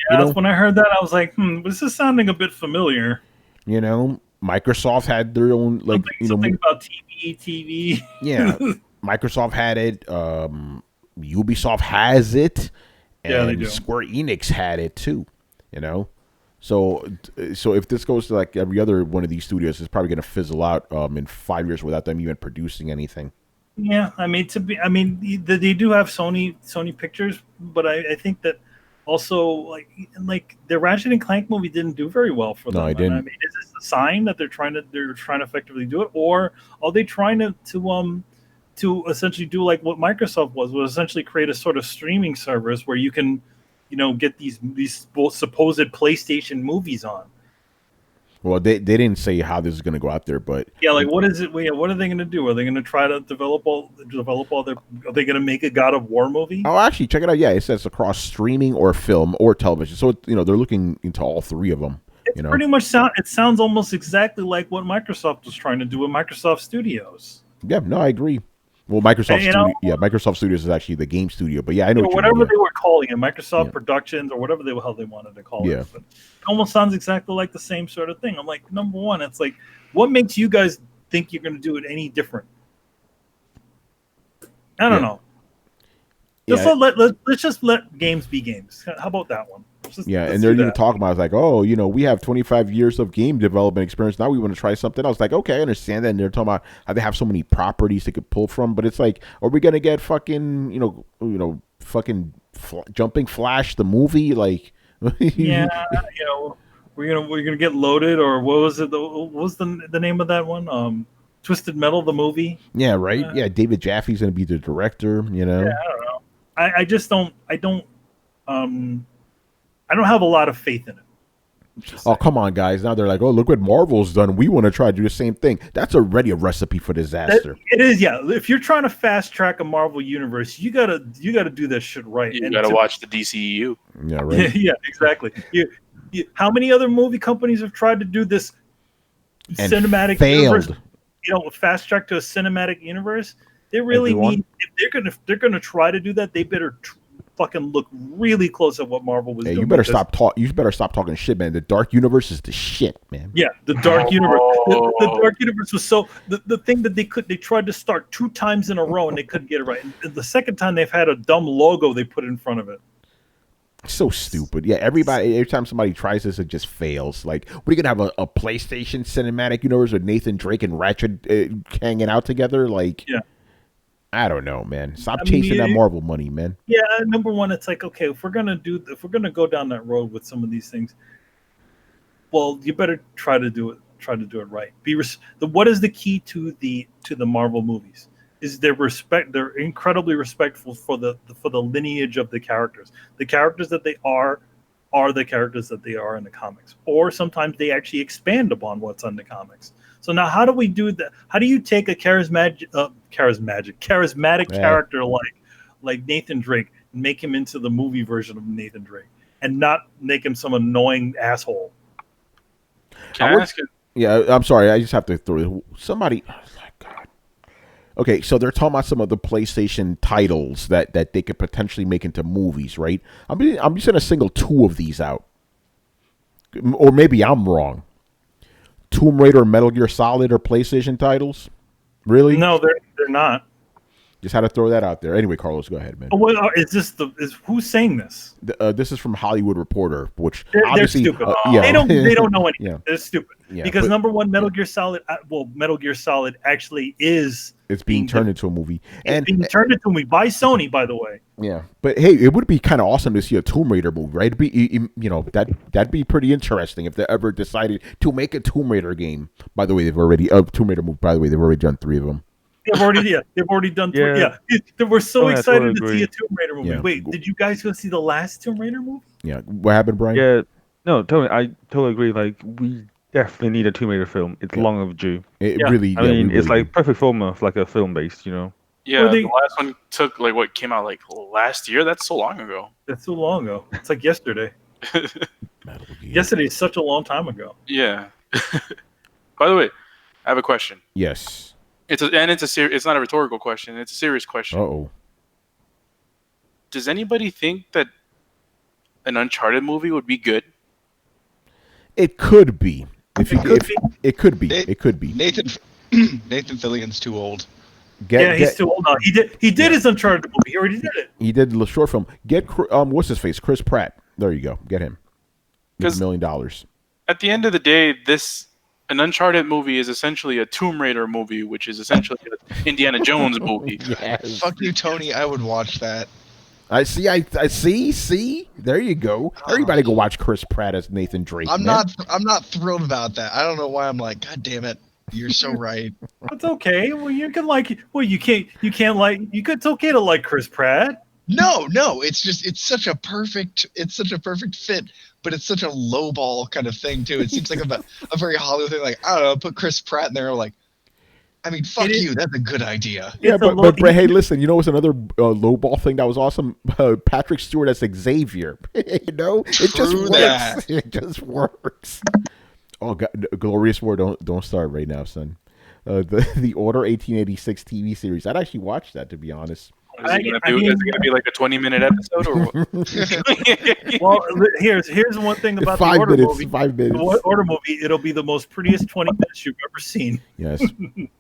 Yeah, when I heard that, I was like, this is sounding a bit familiar. Microsoft had their own something about TV. Yeah, Microsoft had it. Ubisoft has it. And Square Enix had it too, So if this goes to like every other one of these studios, it's probably going to fizzle out in 5 years without them even producing anything. Yeah, they do have Sony Pictures, but I think that also like the Ratchet and Clank movie didn't do very well for them. No, I didn't. I mean, is this a sign that they're trying to effectively do it, or are they trying to essentially do like what Microsoft was essentially create a sort of streaming service where you can, get these supposed PlayStation movies on? Well, they didn't say how this is going to go out there, but what is it? What are they going to do? Are they going to try to develop all their? Are they going to make a God of War movie? Oh, actually, check it out. Yeah, it says across streaming or film or television. So they're looking into all 3 of them. It's pretty much it sounds almost exactly like what Microsoft was trying to do with Microsoft Studios. Yeah, no, I agree. Well, Microsoft Studios is actually the game studio, but I know whatever they were calling it, Microsoft Productions or whatever the hell they wanted to call it. But it almost sounds exactly like the same sort of thing. I'm like, number one, it's like, what makes you guys think you're going to do it any different? I don't know. Let's just let games be games. How about that one? And they're even talking about, it's like, we have 25 years of game development experience. Now we want to try something else. Like, okay, I understand that. And they're talking about how they have so many properties they could pull from. But it's like, are we going to get fucking, Jumping Flash, the movie? Like, we're gonna get Loaded, or what was it? What was the name of that one? Twisted Metal, the movie. Yeah, right. David Jaffe's going to be the director. Yeah, I don't know. I just don't. I don't have a lot of faith in it. Oh, come on, guys. Now they're like, look what Marvel's done. We want to try to do the same thing. That's already a recipe for disaster. It is, yeah. If you're trying to fast track a Marvel universe, you gotta do that shit right. You gotta watch the DCEU. Yeah, right. Yeah, exactly. How many other movie companies have tried to do this and cinematic failed. Universe? Fast track to a cinematic universe. They really need. If they're gonna try to do that, they better fucking look really close at what Marvel was doing. You better stop talking shit, man. The Dark Universe is the shit, man. Yeah, the Dark Universe. The Dark Universe was so the thing that they tried to start 2 times in a row and they couldn't get it right. And the second time they've had a dumb logo they put in front of it. So stupid. Yeah, every time somebody tries this, it just fails. Like, what are you gonna have a PlayStation cinematic universe with Nathan Drake and Ratchet hanging out together? Like, yeah. I don't know, man. Stop chasing that Marvel money, man. Yeah, number one, it's like, okay, if we're gonna go down that road with some of these things, well, you better try to do it right. What is the key to the Marvel movies? Is their respect? They're incredibly respectful for the lineage of the characters. The characters that they are the characters that they are in the comics, or sometimes they actually expand upon what's on the comics. So now, how do we do that? How do you take a charismatic character like Nathan Drake and make him into the movie version of Nathan Drake, and not make him some annoying asshole? Can I ask you? Yeah, I'm sorry. I just have to throw somebody. Oh my God. Okay, so they're talking about some of the PlayStation titles that they could potentially make into movies, right? I'm just gonna single 2 of these out, or maybe I'm wrong. Tomb Raider, Metal Gear Solid, or PlayStation titles? Really? No, they're not. Just had to throw that out there. Anyway, Carlos, go ahead, man. Is who's saying this? This is from Hollywood Reporter, which they're obviously stupid. Yeah. They don't know anything. Yeah. They're stupid. Yeah, because number one, Metal Gear Solid. Metal Gear Solid actually is. It's being turned into a movie. It's being turned into a movie by Sony, by the way. Yeah, but hey, it would be kind of awesome to see a Tomb Raider movie, right? It'd be, that'd be pretty interesting if they ever decided to make a Tomb Raider game. By the way, they've already Tomb Raider movie. By the way, they've already done 3 of them. They've already done 3. Yeah, we're so excited to see a Tomb Raider movie. Yeah. Wait, did you guys go see the last Tomb Raider movie? Yeah, what happened, Brian? Yeah, no, totally. I totally agree. Like, we definitely need a Tomb Raider film. It's long overdue. Really. I mean, it's like perfect format for like a film based, Yeah, the last one took what came out last year. That's so long ago. That's so long ago. It's like yesterday. Yesterday is such a long time ago. Yeah. By the way, I have a question. Yes. It's not a rhetorical question. It's a serious question. Uh-oh. Does anybody think that an Uncharted movie would be good? It could be. It could be. Nathan Fillion's too old. He's too old now. He did his Uncharted movie. He already did it. He did the short film. Get what's his face? Chris Pratt. There you go. Get him. $1 million. At the end of the day, an Uncharted movie is essentially a Tomb Raider movie, which is essentially an Indiana Jones movie. Yes. Fuck you, Tony. I would watch that. I see. There you go. Everybody go watch Chris Pratt as Nathan Drake. I'm not thrilled about that. I don't know why I'm like, God damn it. You're so right. It's okay. Well, you can like. Well, you can't like. It's okay to like Chris Pratt. No. It's such a perfect fit, but it's such a lowball kind of thing too. It seems like a very Hollywood thing. Like, I don't know, put Chris Pratt in there. Like, I mean, fuck you. That's a good idea. Yeah, but hey, listen. You know what's another lowball thing that was awesome? Patrick Stewart as Xavier. It just works. It just works. Oh God, Glorious War! Don't start right now, son. The Order 1886 TV series. I'd actually watch that, to be honest. Is it going to be like a 20-minute episode, or what? Well, here's one thing about the Order movie. 5 minutes. The Order movie. It'll be the most prettiest 20 minutes you've ever seen. Yes.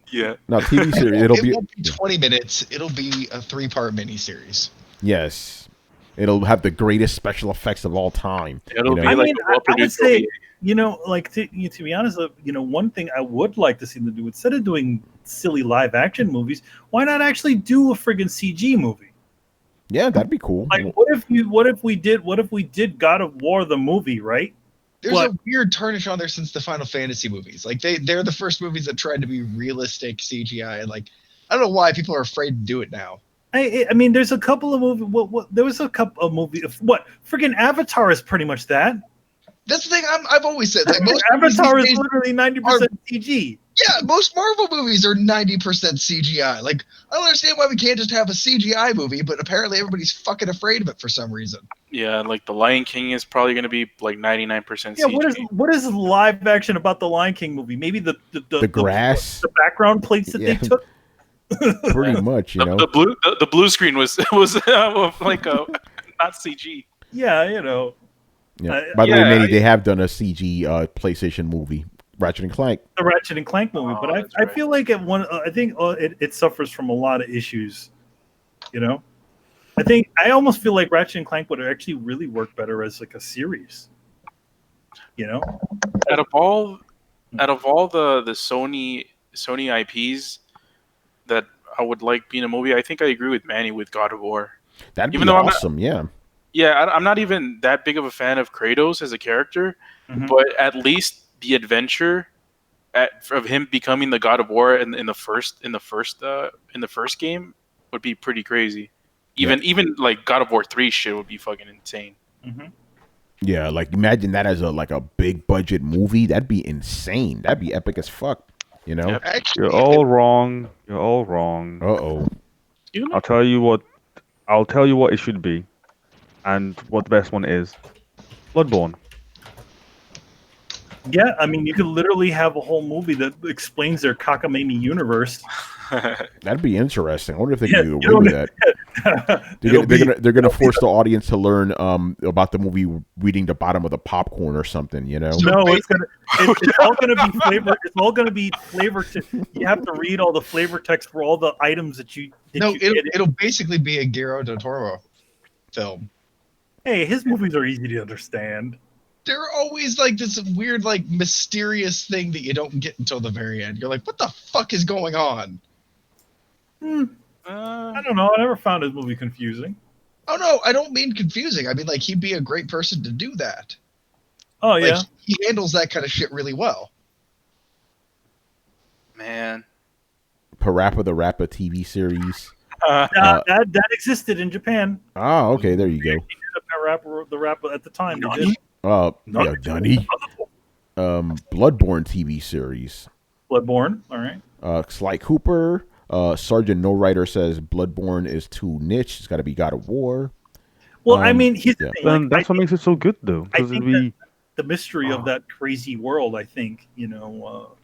Yeah. No, TV series. It won't be 20 minutes. It'll be a 3-part miniseries. Yes. It'll have the greatest special effects of all time. It'll be I would say, to be honest, one thing I would like to see them do, instead of doing silly live action movies, why not actually do a friggin' CG movie? Yeah, that'd be cool. Like, what if we did God of War the movie, right? There's a weird tarnish on there since the Final Fantasy movies. Like, they're the first movies that tried to be realistic CGI, and like, I don't know why people are afraid to do it now. I mean, there's a couple of movies. There was a couple of movies. Friggin' Avatar is pretty much that. That's the thing I've always said. Like, most Avatar is literally 90% CG. Yeah, most Marvel movies are 90% CGI. Like, I don't understand why we can't just have a CGI movie, but apparently everybody's fucking afraid of it for some reason. Yeah, like The Lion King is probably going to be like 99% CG. Yeah, what is live action about the Lion King movie? Maybe the grass, the background plates that they took. Pretty much, The blue screen was like a not CG. Yeah, you know. Yeah. By the way, Manny, they have done a CG PlayStation movie, Ratchet and Clank. The Ratchet and Clank movie, but I feel like I think it suffers from a lot of issues. You know, I almost feel like Ratchet and Clank would actually really work better as like a series. You know, out of all the Sony IPs that I would like being a movie, I think I agree with Manny with God of War. That'd be awesome, yeah. Yeah, I'm not even that big of a fan of Kratos as a character, but at least the adventure of him becoming the God of War in the first game would be pretty crazy. Even like God of War 3 shit would be fucking insane. Yeah, like imagine that as a big budget movie. That'd be insane. That'd be epic as fuck. You know, you're all wrong. You're all wrong. Uh-oh. I'll tell you what it should be, and what the best one is. Bloodborne. Yeah, I mean, you could literally have a whole movie that explains their cockamamie universe. That'd be interesting. I wonder if they can do away with that. They're gonna force the audience to learn about the movie reading the bottom of the popcorn or something. You know? No, it's all gonna be flavor. It's all gonna be flavor. You have to read all the flavor text for all the items that you. It'll basically be a Guillermo del Toro film. Hey, his movies are easy to understand. They're always like this weird, like mysterious thing that you don't get until the very end. You're like, what the fuck is going on? I don't know. I never found his movie confusing. Oh no, I don't mean confusing. I mean like he'd be a great person to do that. Oh yeah, he handles that kind of shit really well. Man, Parappa the Rapper TV series. That existed in Japan. Oh, okay, there you go. He did a the Rapper at the time. Yeah, Dunny. Bloodborne TV series. Bloodborne, all right. Sly Cooper. Sergeant No Writer says Bloodborne is too niche. It's got to be God of War. Well, I mean, here's the thing. Like, that's what makes it so good, though. I think the mystery of that crazy world. I think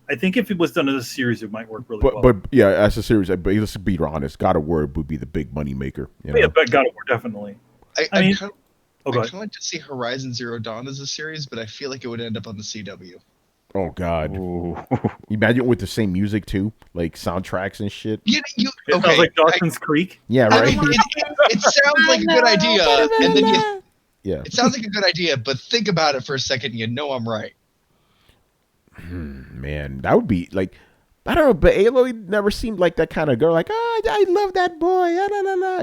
I think if it was done as a series, it might work really well. But yeah, as a series, but let's be honest. God of War would be the big money maker. Yeah, but God of War definitely. I mean, I kind of like to see Horizon Zero Dawn as a series, but I feel like it would end up on the CW. Oh God! Imagine with the same music too, like soundtracks and shit. It sounds like Dawson's Creek. Yeah, right. It sounds like a good idea, and then yeah, it sounds like a good idea, but think about it for a second. You know I'm right. Man, that would be like, I don't know, but Aloy never seemed like that kind of girl. Like, oh, I love that boy.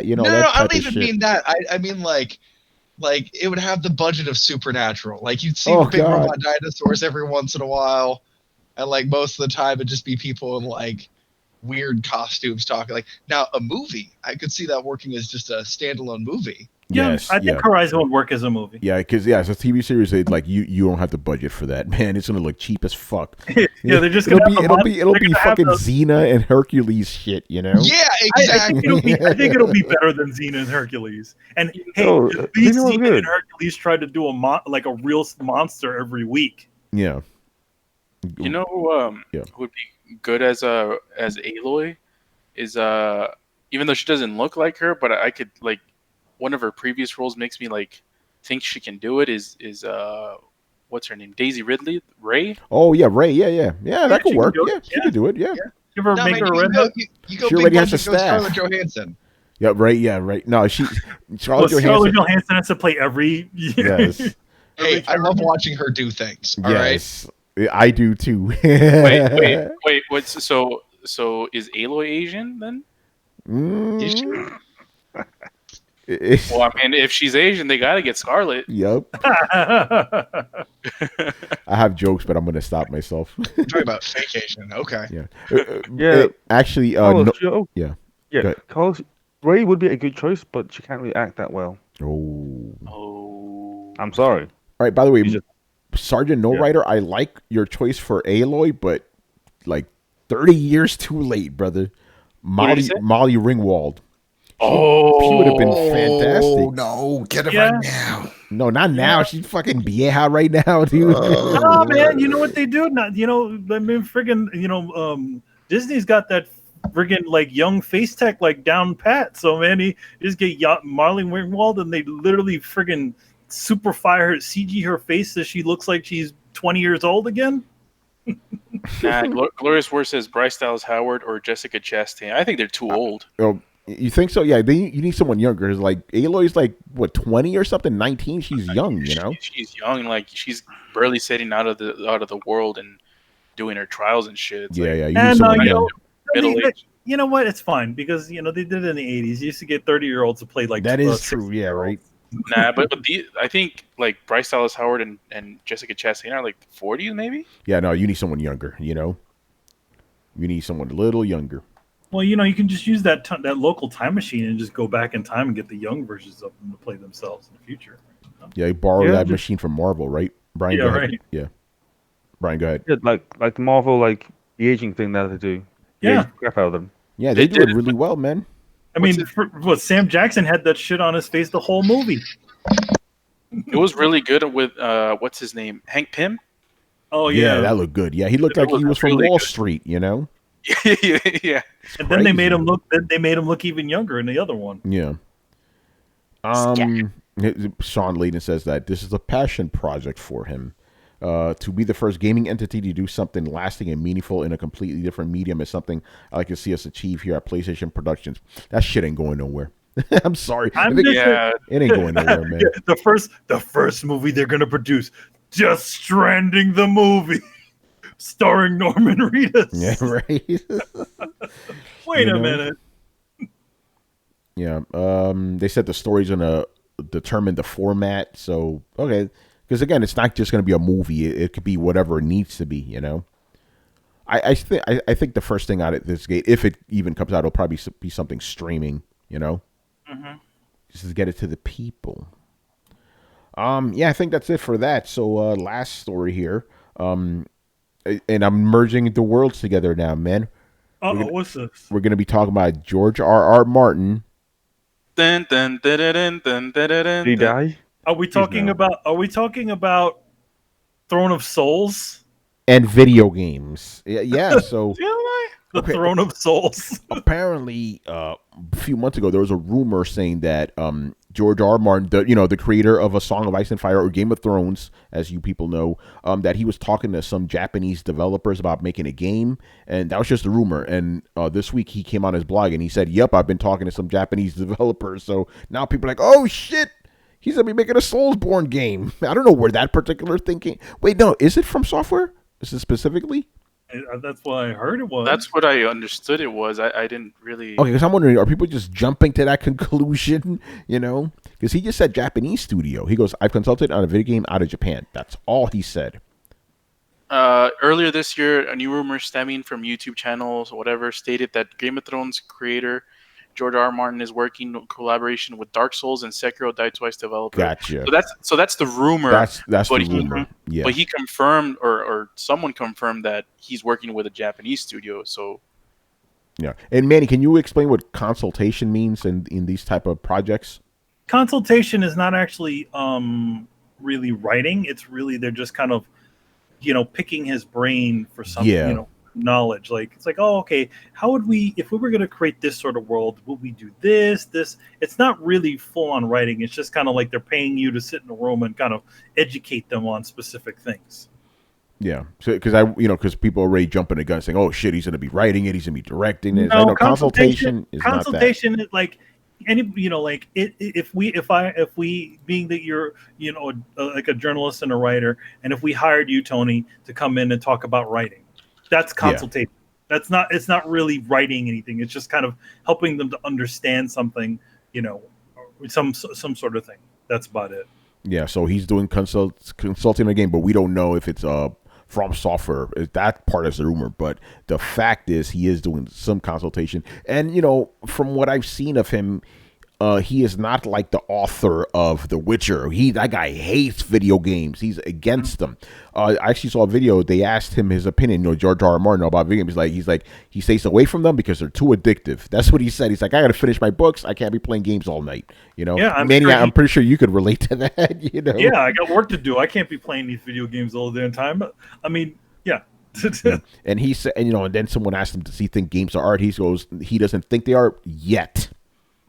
You know, no, I don't even mean that. I mean like it would have the budget of Supernatural. Like you'd see big robot dinosaurs every once in a while, and like most of the time it'd just be people in like weird costumes talking. Like now a movie, I could see that working as just a standalone movie. Yes, I think Horizon would work as a movie. Yeah, because it's a TV series. Like you don't have the budget for that, man. It's gonna look cheap as fuck. Yeah, they're just it'll be fucking Xena and Hercules shit, you know? Yeah, exactly. I think it'll be better than Xena and Hercules. And hey, at least Xena and Hercules tried to do a real monster every week. Yeah. You know who would be good as Aloy is even though she doesn't look like her, but I could like. One of her previous roles makes me like think she can do it. Is what's her name? Daisy Ridley? Ray? Oh yeah, Ray. Yeah. That could work. Yeah, she could do it. Yeah. You ever make her redhead? You go she big already budget, has a go staff. Scarlett Johansson. Yeah, right. Yeah, right. No, Scarlett Johansson has to play every. Yes. Hey, I love watching her do things. All right. I do too. wait. What's so is Aloy Asian then? Is she? Well, I mean, if she's Asian, they gotta get Scarlet. Yep. I have jokes, but I'm gonna stop myself. You're talking about fake Asian. Okay. Yeah. Actually, yeah. Ray would be a good choice, but she can't really act that well. Oh. I'm sorry. All right. By the way, Sergeant No Writer, I like your choice for Aloy, but like 30 years too late, brother. Molly Ringwald. She would have been fantastic. Oh no, get it right now. No, not now. She's fucking vieja right now, dude. Oh man, you know what they do? Not, I mean, friggin', Disney's got that friggin' like young face tech like down pat. So man, you just get Marlene Ringwald and they literally friggin' super fire her, CG her face so she looks like she's 20 years old again. Nah, Glorious War says Bryce Dallas Howard or Jessica Chastain. I think they're too old. Oh, you think so? Yeah, you need someone younger. It's like Aloy's like what 20 or something, 19. She's young, you know. She's young, like she's barely setting out of the world and doing her trials and shit. It's yeah. like, You need someone young. Middle age. You know what? It's fine because they did it in the 80s. You used to get 30-year-olds to play like that is true. Yeah, right. Nah, but I think like Bryce Dallas Howard and Jessica Chastain are like 40s maybe. Yeah, no, you need someone younger. You know, you need someone a little younger. Well, you can just use that local time machine and just go back in time and get the young versions of them to play themselves in the future. Yeah, you borrow that machine from Marvel, right, Brian? Yeah, go ahead. right. Yeah, Brian, go ahead. Yeah, like the Marvel, like the aging thing that they do. Yeah, crap out of them. Yeah, they do it really well, man. I mean, Sam Jackson had that shit on his face the whole movie. It was really good with what's his name, Hank Pym. Oh yeah, that looked good. Yeah, he looked like he was from really Wall good. Street, you know. Yeah. And then they made him look. They made him look even younger in the other one. Yeah. Sean Layden says that this is a passion project for him. To be the first gaming entity to do something lasting and meaningful in a completely different medium is something I like to see us achieve here at PlayStation Productions. That shit ain't going nowhere. I'm sorry. It ain't going nowhere, man. The first movie they're gonna produce, Death Stranding the movie, starring Norman Reedus. Yeah, right. Wait a minute. Yeah. They said the story's gonna determine the format. So okay. Because again, it's not just going to be a movie. It could be whatever it needs to be, you know. I think the first thing out of this gate, if it even comes out, it'll probably be something streaming, you know, just to get it to the people. Yeah, I think that's it for that. So last story here, and I'm merging the worlds together now, man. What's this? We're going to be talking about George R.R. Martin. Dun, dun, dun, dun, dun, dun, dun, dun, Did he die? Are we talking about Throne of Souls and video games? Yeah. So the Throne of Souls. Apparently, a few months ago, there was a rumor saying that George R. R. Martin, the creator of A Song of Ice and Fire or Game of Thrones, as you people know, that he was talking to some Japanese developers about making a game, and that was just a rumor. And this week, he came on his blog and he said, "Yep, I've been talking to some Japanese developers." So now people are like, "Oh shit." He's going to be making a Soulsborne game. I don't know where that particular thinking... Wait, no. Is it from Software? Is it specifically? That's what I heard it was. That's what I understood it was. I didn't really... Okay, because I'm wondering, are people just jumping to that conclusion? You know? Because he just said Japanese studio. He goes, I've consulted on a video game out of Japan. That's all he said. Earlier this year, a new rumor stemming from YouTube channels or whatever stated that Game of Thrones creator George R. R. Martin is working in collaboration with Dark Souls and Sekiro Die Twice developer. Gotcha. So that's the rumor. That's the rumor. Yeah. But he confirmed, or someone confirmed that he's working with a Japanese studio. So. Yeah. And Manny, can you explain what consultation means in these type of projects? Consultation is not actually really writing. It's really they're just kind of, picking his brain for some, knowledge. Like it's like, oh, okay, how would we, if we were going to create this sort of world, would we do this? It's not really full on writing. It's just kind of like they're paying you to sit in a room and kind of educate them on specific things. Yeah, because people are already jumping the gun saying, "Oh shit, he's going to be writing it. He's going to be directing it." No, I know consultation is not that. Is like if we being that you're like a journalist and a writer, and if we hired you, Tony, to come in and talk about writing. That's consultation. Yeah. It's not really writing anything. It's just kind of helping them to understand something, some sort of thing. That's about it. Yeah, so he's doing consulting again, but we don't know if it's from Software. That part is the rumor, but the fact is he is doing some consultation. And from what I've seen of him, he is not like the author of The Witcher. That guy hates video games. He's against them. I actually saw a video. They asked him his opinion, George R. R. Martin, about video games. He stays away from them because they're too addictive. That's what he said. He's like, I got to finish my books. I can't be playing games all night. Yeah, I'm pretty sure you could relate to that. Yeah, I got work to do. I can't be playing these video games all the damn time. I mean, yeah. Yeah. And he said, and then someone asked him, does he think games are art? He goes, he doesn't think they are yet.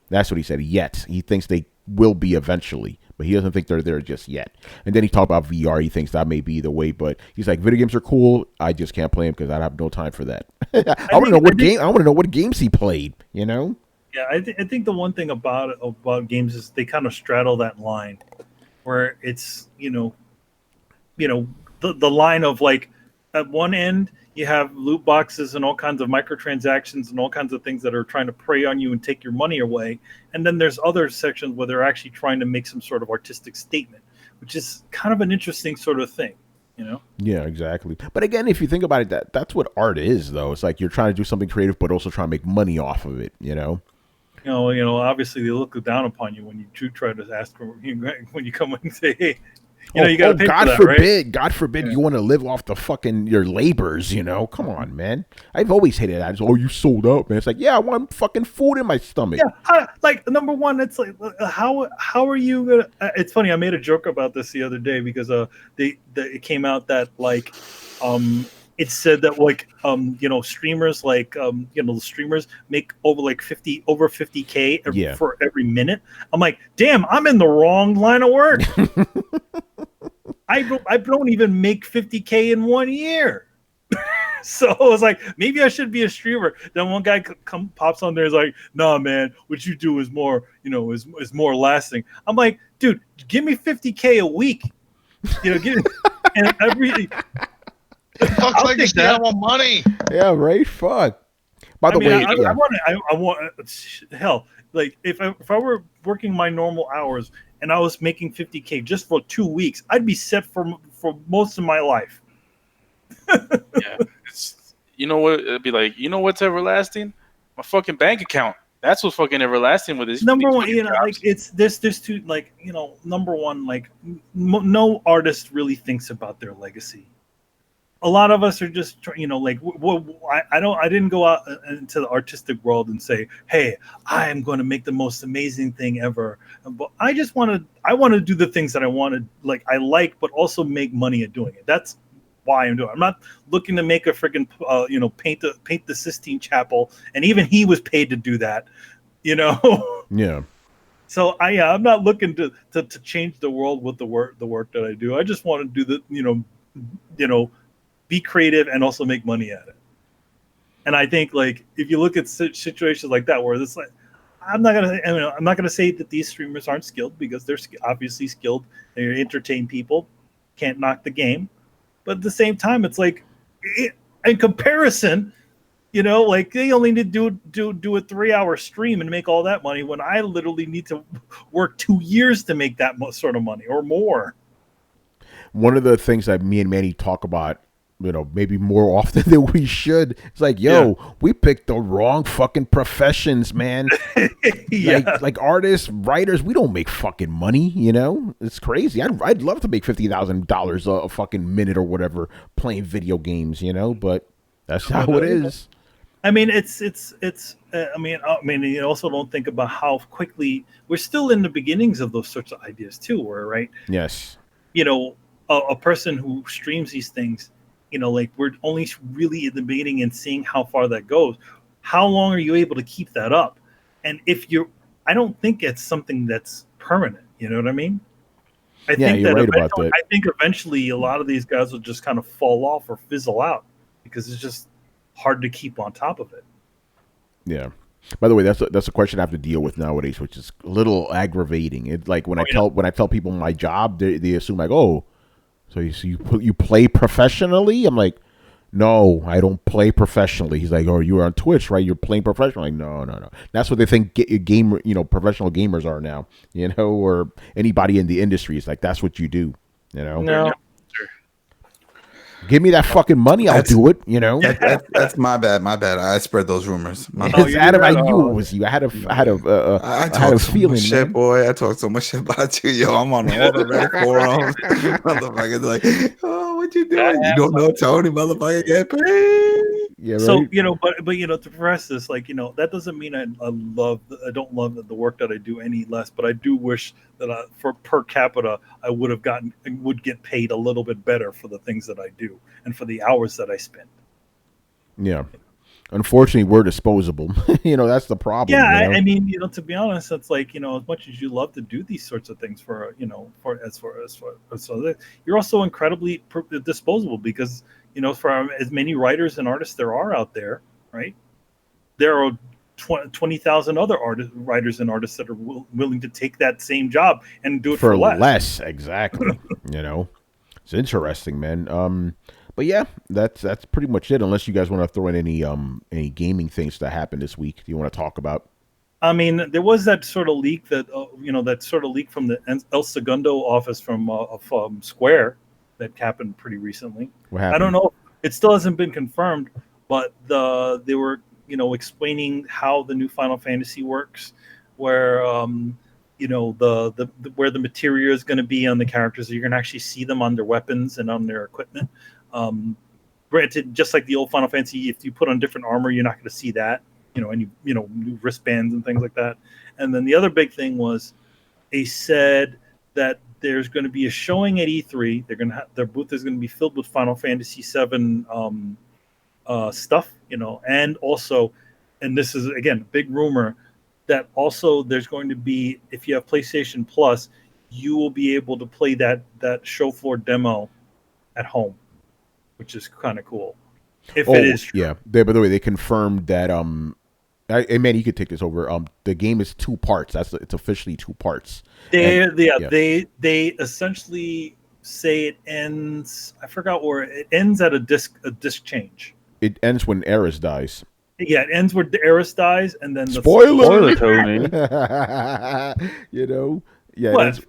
That's what he said. Yet. He thinks they will be eventually, but he doesn't think they're there just yet. And then he talked about VR. He thinks that may be the way, but he's like, video games are cool. I just can't play them because I have no time for that. I want to know what game. I want to know what games he played. Yeah, I think the one thing about games is they kind of straddle that line, where it's the line of like, at one end you have loot boxes and all kinds of microtransactions and all kinds of things that are trying to prey on you and take your money away, and then there's other sections where they're actually trying to make some sort of artistic statement, which is kind of an interesting sort of thing. Yeah, exactly. But again, if you think about it, that's what art is, though. It's like you're trying to do something creative, but also trying to make money off of it. Obviously they look down upon you when you do try to ask for, when you come in and say, hey, you got to pay God for that, forbid, right? God forbid you want to live off the fucking your labors. Come on, man. I've always hated that. You sold out, man. It's like, yeah, I want fucking food in my stomach. Yeah, like number one, it's like, how are you gonna? It's funny. I made a joke about this the other day because it came out that like it said that like streamers like the streamers make over 50K for every minute. I'm like, damn, I'm in the wrong line of work. I don't even make 50K in 1 year. So I was like, maybe I should be a streamer. Then one guy pops on there, is like, nah, man, what you do is more, is more lasting. I'm like, dude, give me 50K a week. Give me, and every. Fuck's like you still want money. Yeah, right. Fuck. By the way, I want hell. Like if I were working my normal hours and I was making 50K just for 2 weeks, I'd be set for most of my life. Yeah, what it'd be like. What's everlasting? My fucking bank account. That's what's fucking everlasting with this. Number one, like it's there's two, like number one, like no artist really thinks about their legacy. A lot of us are just, I didn't go out into the artistic world and say, hey, I am going to make the most amazing thing ever. But I want to do the things that I want to, but also make money at doing it. That's why I'm doing it. I'm not looking to make a freaking, paint the Sistine Chapel. And even he was paid to do that, Yeah. So I'm not looking to change the world with the work that I do. I just want to do the, be creative and also make money at it. And I think like if you look at situations like that where it's like, I'm not gonna say that these streamers aren't skilled, because they're obviously skilled. They entertain people, can't knock the game, but at the same time, it's like in comparison, like they only need to do a 3-hour stream and make all that money when I literally need to work 2 years to make that sort of money or more. One of the things that me and Manny talk about, maybe more often than we should, it's like, we picked the wrong fucking professions, man. like artists, writers, we don't make fucking money, it's crazy. I'd love to make $50,000 a fucking minute or whatever playing video games, but that's how it is. I mean, it's you also don't think about how quickly we're still in the beginnings of those sorts of ideas too, right? Yes. A person who streams these things, like we're only really in the beginning and seeing how far that goes. How long are you able to keep that up? And I don't think it's something that's permanent. You know what I mean? I think you're right about that. I think eventually a lot of these guys will just kind of fall off or fizzle out because it's just hard to keep on top of it. Yeah. By the way, that's a question I have to deal with nowadays, which is a little aggravating. It's like when I tell people my job, they assume like, oh, so you play professionally? I'm like, no, I don't play professionally. He's like, oh, you're on Twitch, right? You're playing professionally. Like, no. That's what they think professional gamers are now, or anybody in the industry. It's like, that's what you do, No. Give me that fucking money, I'll do it. That's my bad. I spread those rumors. It's out of you. It was you. I had a feeling, shit, boy. I talked so much shit about you, yo. I'm on all the red forums. Motherfuckers like, oh, what you doing? You don't know Tony, motherfucker, get paid. Yeah, right? So but to press this, like that doesn't mean I don't love the work that I do any less. But I do wish that for per capita I would get paid a little bit better for the things that I do and for the hours that I spend. Yeah. Unfortunately, we're disposable. That's the problem. Yeah, I mean, to be honest, it's like as much as you love to do these sorts of things for you're also incredibly disposable because for as many writers and artists there are out there, right? There are 20,000 other writers and artists that are willing to take that same job and do it for less. Exactly. It's interesting, man. But yeah, that's pretty much it. Unless you guys want to throw in any gaming things that happened this week, do you want to talk about? I mean, there was that sort of leak that from the El Segundo office from Square that happened pretty recently. What happened? I don't know. It still hasn't been confirmed, but they were explaining how the new Final Fantasy works, where the where the materia is going to be on the characters. You're going to actually see them on their weapons and on their equipment. Granted, just like the old Final Fantasy, if you put on different armor, you're not going to see that, any new wristbands and things like that. And then the other big thing was, they said that there's going to be a showing at E3. They're going to their booth is going to be filled with Final Fantasy VII stuff, and also, and this is again a big rumor, that also there's going to be, if you have PlayStation Plus, you will be able to play that show floor demo at home, which is kind of cool. If it is true. Yeah. By the way, they confirmed that man, you could take this over. The game is 2 parts. It's officially 2 parts. They essentially say it ends. I forgot where it ends at a disc change. It ends when Eris dies. Yeah, it ends where Eris dies, and then spoiler, Tony. Yeah, what?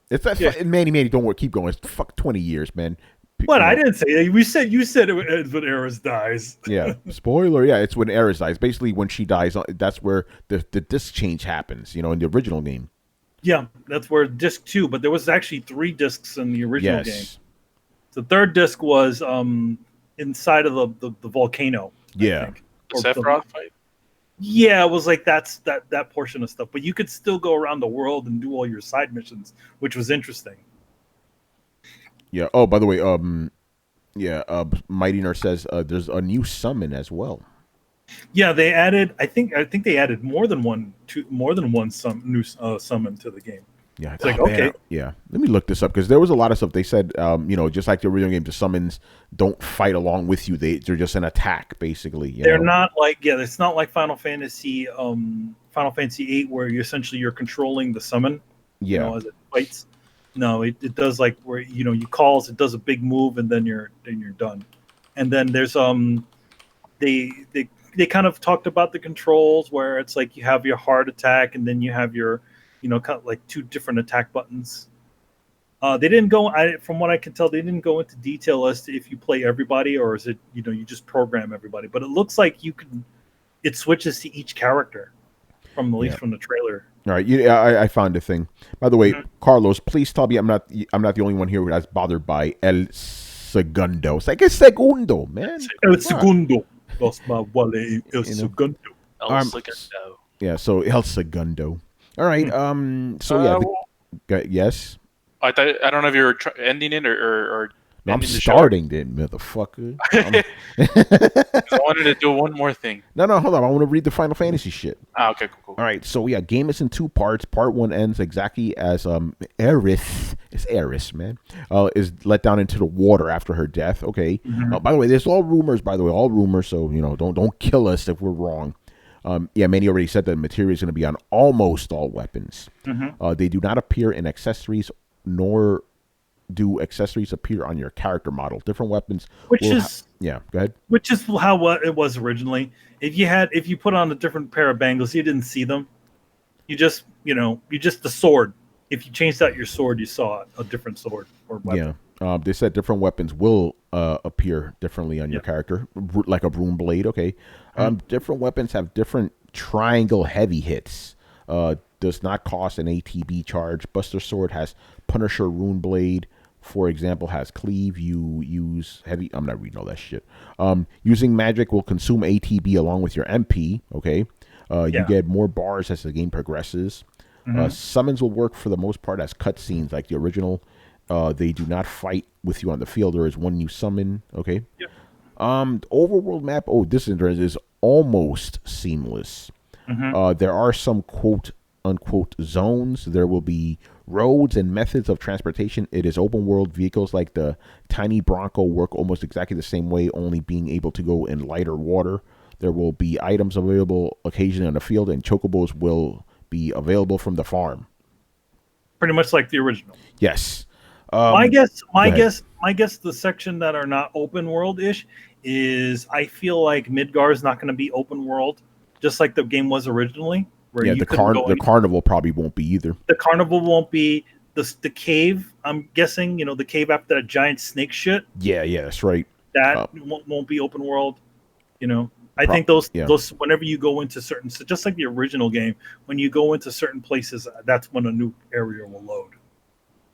It's that. Yeah. Manny, don't worry, keep going. It's 20 years, man. What? I didn't say that. You said it ends when Eris dies. Yeah, spoiler. Yeah, it's when Eris dies. Basically, when she dies, that's where the disc change happens. In the original game. Yeah, that's where disc 2. But there was actually 3 discs in the original game. The 3rd disc was inside of the volcano. Yeah. The Sephiroth fight? Yeah, it was like that portion of stuff. But you could still go around the world and do all your side missions, which was interesting. Yeah. Oh, by the way, Mighty Nurse says there's a new summon as well. Yeah, they added. I think they added more than one new summon to the game. Yeah, it's like okay. Yeah, let me look this up because there was a lot of stuff they said. Just like the original game, the summons don't fight along with you. They're just an attack, basically. They're not like it's not like Final Fantasy VIII where you're controlling the summon. Yeah, as it fights. No, it does like where you calls. It does a big move and then you're done. And then there's they kind of talked about the controls where it's like you have your hard attack and then you have your kind of like 2 different attack buttons. They didn't go. From what I can tell, they didn't go into detail as to if you play everybody or is it you just program everybody. But it looks like it switches to each character from at least from the trailer. All right, I found a thing. By the way, Carlos, please tell me I'm not the only one here that's bothered by El Segundo. It's like El Segundo, man. El Segundo. El Segundo. El Segundo. Yeah, so El Segundo. All right. So yes. I don't know if you were ending it or no, I'm starting it, motherfucker. I wanted to do one more thing. No, hold on. I want to read the Final Fantasy shit. Okay, cool. All right, so yeah, game is in 2 parts. Part 1 ends exactly as Eris, it's Eris, man, is let down into the water after her death. Okay. Mm-hmm. By the way, there's all rumors. So don't kill us if we're wrong. Manny already said that material is going to be on almost all weapons. Mm-hmm. They do not appear in accessories, nor do accessories appear on your character model. Different weapons. Go ahead. Which is how it was originally. If you put on a different pair of bangles, you didn't see them. You just the sword. If you changed out your sword, you saw a different sword or weapon. Yeah. They said different weapons will appear differently on your character, like a broom blade. Okay. Different weapons have different triangle heavy hits. Does not cost an ATB charge. Buster Sword has Punisher Rune Blade, for example, has cleave. You use heavy. I'm not reading all that shit. Using magic will consume ATB along with your MP. Okay. You get more bars as the game progresses. Summons will work for the most part as cutscenes like the original. They do not fight with you on the field. There is one new summon. Okay. Yep. The overworld map. Oh, this is almost seamless. There are some quote unquote zones. There will be roads and methods of transportation. It is open world. Vehicles like the tiny Bronco work almost exactly the same way, only being able to go in lighter water. There will be items available occasionally on the field, and chocobos will be available from the farm. Pretty much like the original. Yes. My guess, the section that are not open world ish is I feel like Midgar is not going to be open world, just like the game was originally. Yeah, the carnival probably won't be either. The carnival won't be the cave. I'm guessing, the cave after that giant snake shit. Yeah, that's right. That won't be open world. I think those whenever you go into certain, just like the original game, when you go into certain places, that's when a new area will load.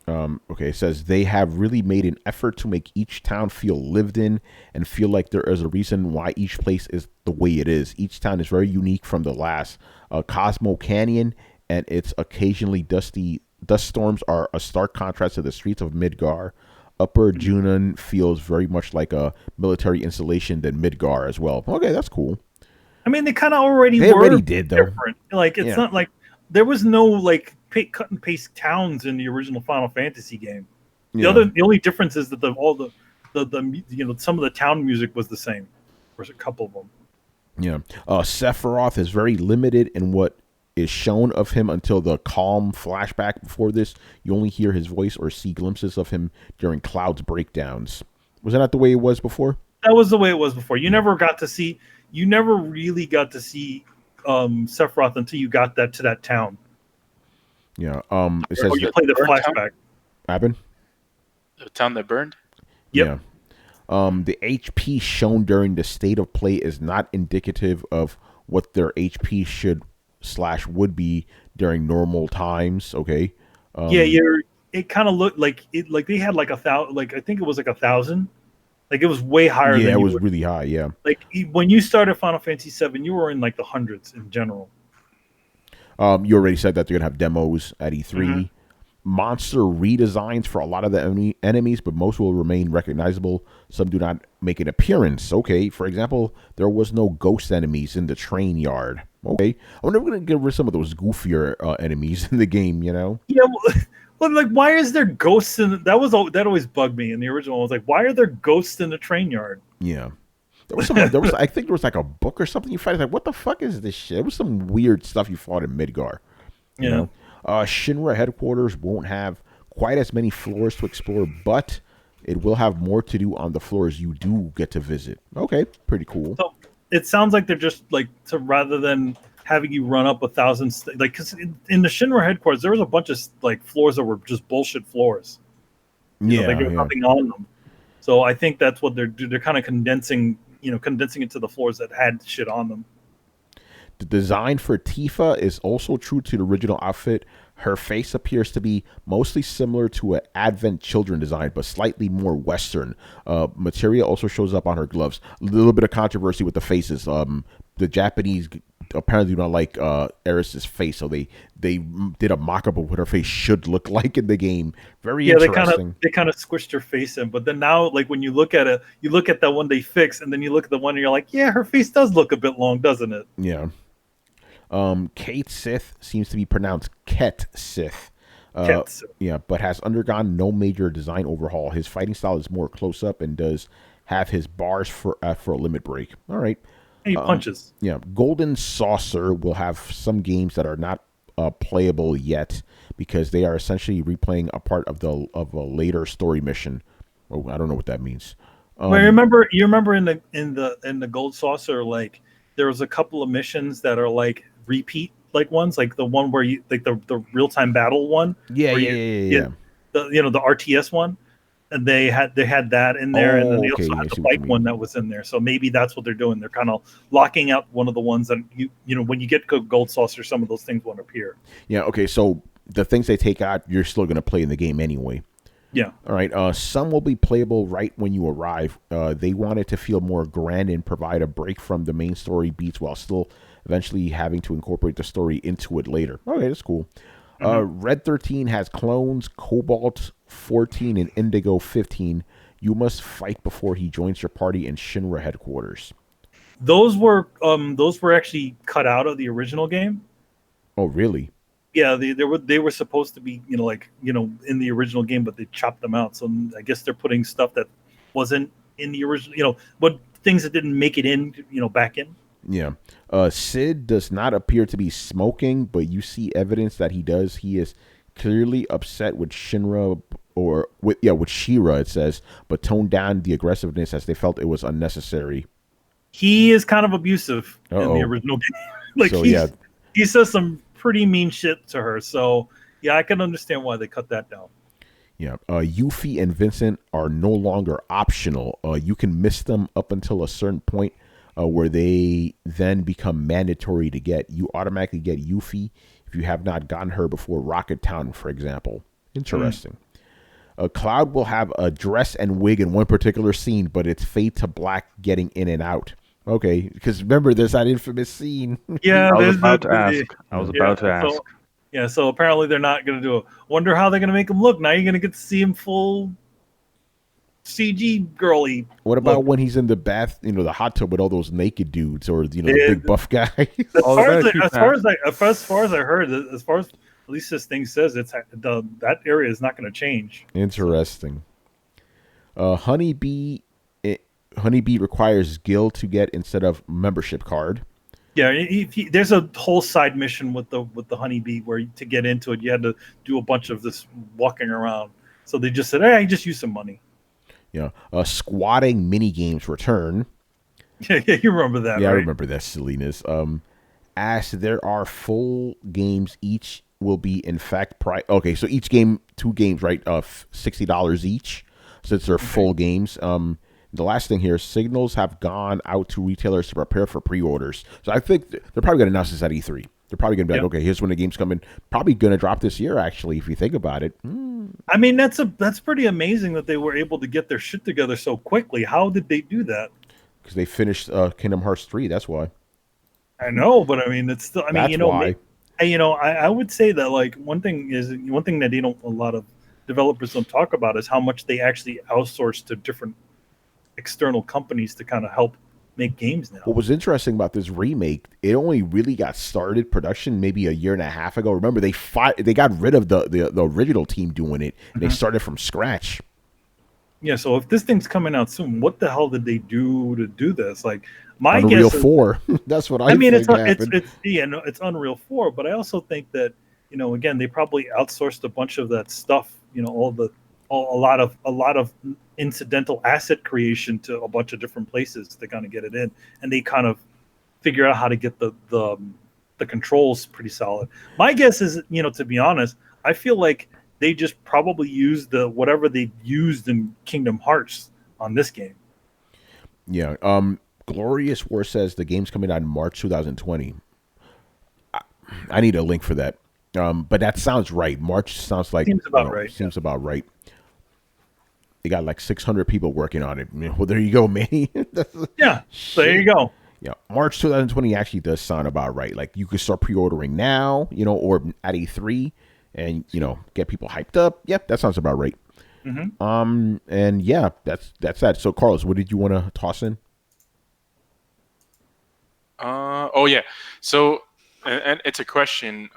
Okay, it says they have really made an effort to make each town feel lived in and feel like there is a reason why each place is the way it is. Each town is very unique from the last. Cosmo Canyon and its occasionally dust storms are a stark contrast to the streets of Midgar. Upper Junon feels very much like a military installation than Midgar as well. Okay, that's cool. I mean, they kind of already did though. Different. Like it's not like there was no like cut and paste towns in the original Final Fantasy game. The only difference is that some of the town music was the same. There's a couple of them. Yeah, Sephiroth is very limited in what is shown of him until the calm flashback. Before this, you only hear his voice or see glimpses of him during Cloud's breakdowns. Was that not the way it was before? That was the way it was before. You never really got to see Sephiroth until you got to that town. Yeah. It says you play the flashback. Happened? The town that burned? Yep. Yeah. The HP shown during the state of play is not indicative of what their HP would be during normal times. Okay. It kind of looked like they had like 1,000. Like I think it was like 1,000. Like it was way higher. Yeah, it was really high. Yeah. Like when you started Final Fantasy VII, you were in like the hundreds in general. You already said that they're gonna have demos at E3. Monster redesigns for a lot of the enemies, but most will remain recognizable. Some do not make an appearance. Okay, for example, there was no ghost enemies in the train yard. Okay, I wonder if we're gonna get rid of some of those goofier enemies in the game. Yeah, well, like why is there ghosts in that always bugged me in the original. I was like, why are there ghosts in the train yard? Yeah. I think there was like a book or something you fight. It's like, what the fuck is this shit? It was some weird stuff you fought in Midgar. You know? Shinra headquarters won't have quite as many floors to explore, but it will have more to do on the floors you do get to visit. Okay, pretty cool. So it sounds like they're just like rather than having you run up 1,000, because in the Shinra headquarters there was a bunch of like floors that were just bullshit floors. There was nothing on them. So I think that's what they're doing. They're kind of condensing it to the floors that had shit on them. The design for Tifa is also true to the original outfit. Her face appears to be mostly similar to an Advent Children design, but slightly more Western. Materia also shows up on her gloves. A little bit of controversy with the faces. The Japanese apparently do not like Eris's face, so they did a mock-up of what her face should look like in the game. Very interesting. They kind of squished her face in, but then now, like when you look at it, you look at that one they fixed, and then you look at the one and you're like, yeah, her face does look a bit long, doesn't it? Yeah. Kate Sith seems to be pronounced Ket Sith. Yeah, but has undergone no major design overhaul. His fighting style is more close up and does have his bars for a limit break. All right. He punches. Yeah, Golden Saucer will have some games that are not playable yet because they are essentially replaying a part of a later story mission. Oh, I don't know what that means. Well, you remember in the Gold Saucer, like there was a couple of missions that are like repeat like ones, like the one where you like the real time battle one. Yeah. The RTS one. And they had that in there, and then they also had the bike one that was in there. So maybe that's what they're doing. They're kind of locking out one of the ones that when you get Gold Saucer, some of those things won't appear. Yeah. Okay. So the things they take out, you're still going to play in the game anyway. Yeah. All right. Some will be playable right when you arrive. They want it to feel more grand and provide a break from the main story beats while still eventually having to incorporate the story into it later. Okay, that's cool. Red 13 has clones, Cobalt 14 and Indigo 15. You must fight before he joins your party in Shinra headquarters. Those were actually cut out of the original game. Oh, really? Yeah, they were supposed to be, in the original game, but they chopped them out. So I guess they're putting stuff that wasn't in the original, but things that didn't make it in, back in. Yeah. Sid does not appear to be smoking, but you see evidence that he does. He is clearly upset with Shinra with Shira, it says, but toned down the aggressiveness as they felt it was unnecessary. He is kind of abusive in the original game. He says some pretty mean shit to her. So yeah, I can understand why they cut that down. Yeah. Yuffie and Vincent are no longer optional. You can miss them up until a certain point where they then become mandatory to get. You automatically get Yuffie if you have not gotten her before Rocket Town, for example. Interesting. Cloud will have a dress and wig in one particular scene, but it's fade to black getting in and out. Okay, because remember, there's that infamous scene. Yeah, I was about to ask. So apparently they're not going to do it. Wonder how they're going to make him look. Now you're going to get to see him full CG girly. What about when he's in the bath, the hot tub with all those naked dudes, or the big buff guys? As far as I heard, as far as at least this thing says, that area is not going to change. Interesting. Honeybee requires guild to get instead of membership card. Yeah, there's a whole side mission with the honeybee where to get into it, you had to do a bunch of this walking around. So they just said, "Hey, just use some money." Yeah, squatting mini games return. Yeah, you remember that? Yeah, right? I remember that silliness. As there are full games, each will be in fact okay, so each game, 2 games, right? $60 each, since they're full games. The last thing here, signals have gone out to retailers to prepare for pre-orders. So I think they're probably going to announce this at E3. They're probably going to be like, okay, here's when the game's coming. Probably going to drop this year, actually, if you think about it. I mean, that's pretty amazing that they were able to get their shit together so quickly. How did they do that? Because they finished Kingdom Hearts 3. That's why. I know, but I mean, it's still. I mean, why. I would say that one thing that a lot of developers don't talk about is how much they actually outsource to different external companies to kind of help make games now. What was interesting about this remake, it only really got started production maybe a year and a half ago. Remember, they got rid of the original team doing it, and they started from scratch. Yeah, so if this thing's coming out soon, what the hell did they do to do this? Like, my Unreal guess is, 4. That's what I mean. It's Unreal 4, but I also think that again, they probably outsourced a bunch of that stuff. A lot of incidental asset creation to a bunch of different places to kind of get it in, and they kind of figure out how to get the controls pretty solid. My guess is, to be honest, I feel like they just probably used whatever they used in Kingdom Hearts on this game. Yeah. Glorious War says the game's coming out in March 2020. I need a link for that. But that sounds right. March sounds like seems about right. Seems about right. They got like 600 people working on it. Well, there you go, man. Yeah, so there you go. Yeah, March 2020 actually does sound about right. Like you could start pre-ordering now, or at E3, and get people hyped up. Yep, that sounds about right. And yeah, that's that. So, Carlos, what did you want to toss in? Oh yeah. So, and it's a question.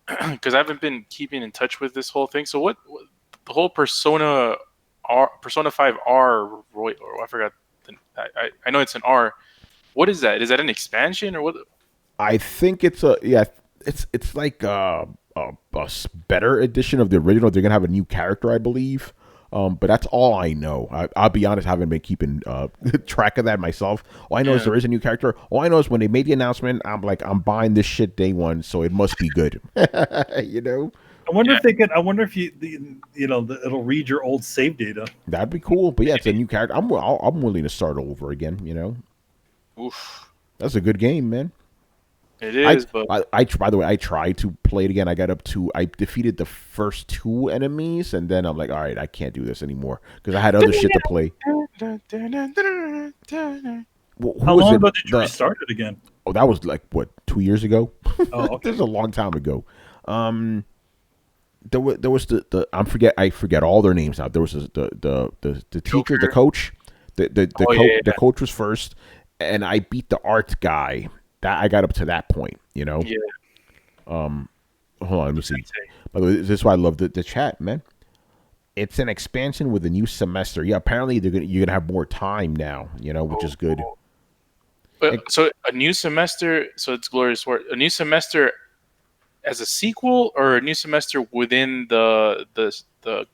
Because I haven't been keeping in touch with this whole thing. So what the whole Persona 5 R, I forgot. I know it's an R. What is that? Is that an expansion or what? I think it's it's like a better edition of the original. They're gonna have a new character, I believe. But that's all I know. I'll be honest, I haven't been keeping track of that myself. All I know is there is a new character. All I know is when they made the announcement, I'm like, I'm buying this shit day one, so it must be good. I wonder if they can. I wonder if it'll read your old save data. That'd be cool. But yeah, it's a new character. I'm willing to start over again. Oof. That's a good game, man. It is, but I by the way, I tried to play it again. I defeated the first 2 enemies, and then I'm like, all right, I can't do this anymore because I had other shit to play. How long ago did you restart it again? Oh, that was like what, 2 years ago? Oh, okay. This is a long time ago. There was I forget all their names now. There was the teacher, the coach. The coach was first, and I beat the art guy. That I got up to that point, you know. Yeah. Hold on, let me see. By the way, this is why I love the chat, man. It's an expansion with a new semester. Yeah, apparently you're gonna have more time now, you know, which is good. So a new semester. So it's glorious word. A new semester as a sequel, or a new semester within the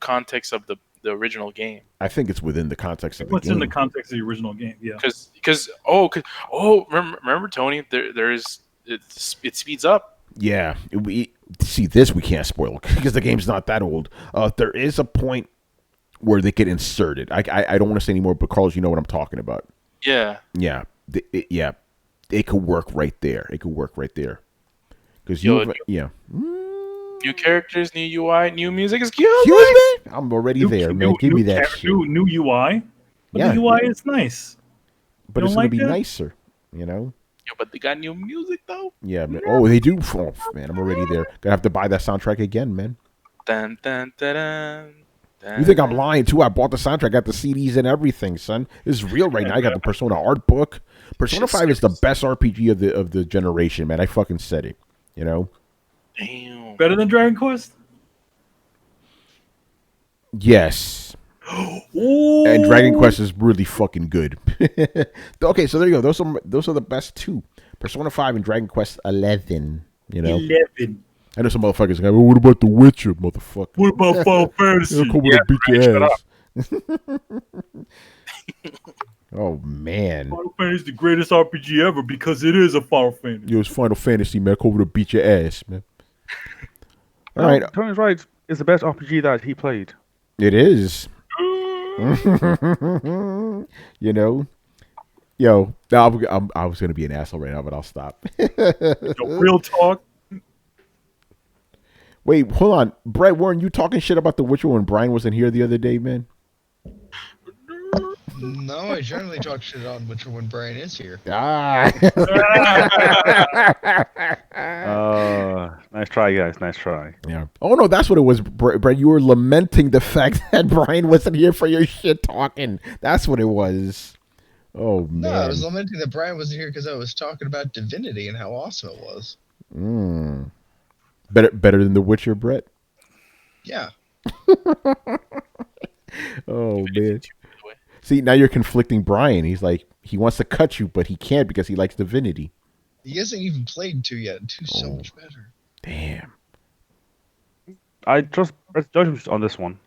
context of the original game. I think it's within the context of the game. What's in the context of the original game? Yeah. Because remember Tony, it speeds up. Yeah, see this we can't spoil because the game's not that old. There is a point where they get inserted. I don't want to say anymore, but Carlos, you know what I'm talking about. Yeah. Yeah. It could work right there. Because new characters, new UI, new music. Excuse me. I'm already there, man. Give me that shit. New UI. But the UI is nice. But it's gonna be nicer, you know. Yeah, but they got new music though. Yeah, man. Oh, they do. Oh, man, I'm already there. Gonna have to buy that soundtrack again, man. Dun, dun, dun, dun, dun. You think I'm lying too? I bought the soundtrack, got the CDs and everything, son. This is real right now. I got the Persona art book. Persona 5 is the best RPG of the generation, man. I fucking said it. You know. Damn. Better than Dragon Quest? Yes. Ooh. And Dragon Quest is really fucking good. Okay, so there you go. Those are the best 2. Persona 5 and Dragon Quest 11. You know. 11. I know some motherfuckers are like, well, what about The Witcher, motherfucker? What about Final Fantasy? Beat your ass. Oh, man. Final Fantasy is the greatest RPG ever because it is a Final Fantasy. It's Final Fantasy, man. Come over to beat your ass, man. All right. Tony's right. It's the best RPG that he played. It is. You know? Yo, I was going to be an asshole right now, but I'll stop. Real talk. Wait, hold on. Brett, weren't you talking shit about The Witcher when Brian wasn't here the other day, man? No, I generally talk shit on Witcher when Brian is here. Ah. Nice try, guys. Nice try. Yeah. Oh, no, that's what it was, Brett. You were lamenting the fact that Brian wasn't here for your shit talking. That's what it was. Oh, man. No, I was lamenting that Brian wasn't here because I was talking about Divinity and how awesome it was. Better than The Witcher, Brett? Yeah. Oh, man. See, now you're conflicting Brian. He's like, he wants to cut you, but he can't because he likes Divinity. He hasn't even played 2 yet. 2's so much better. Damn. I trust Brett's judgment on this one.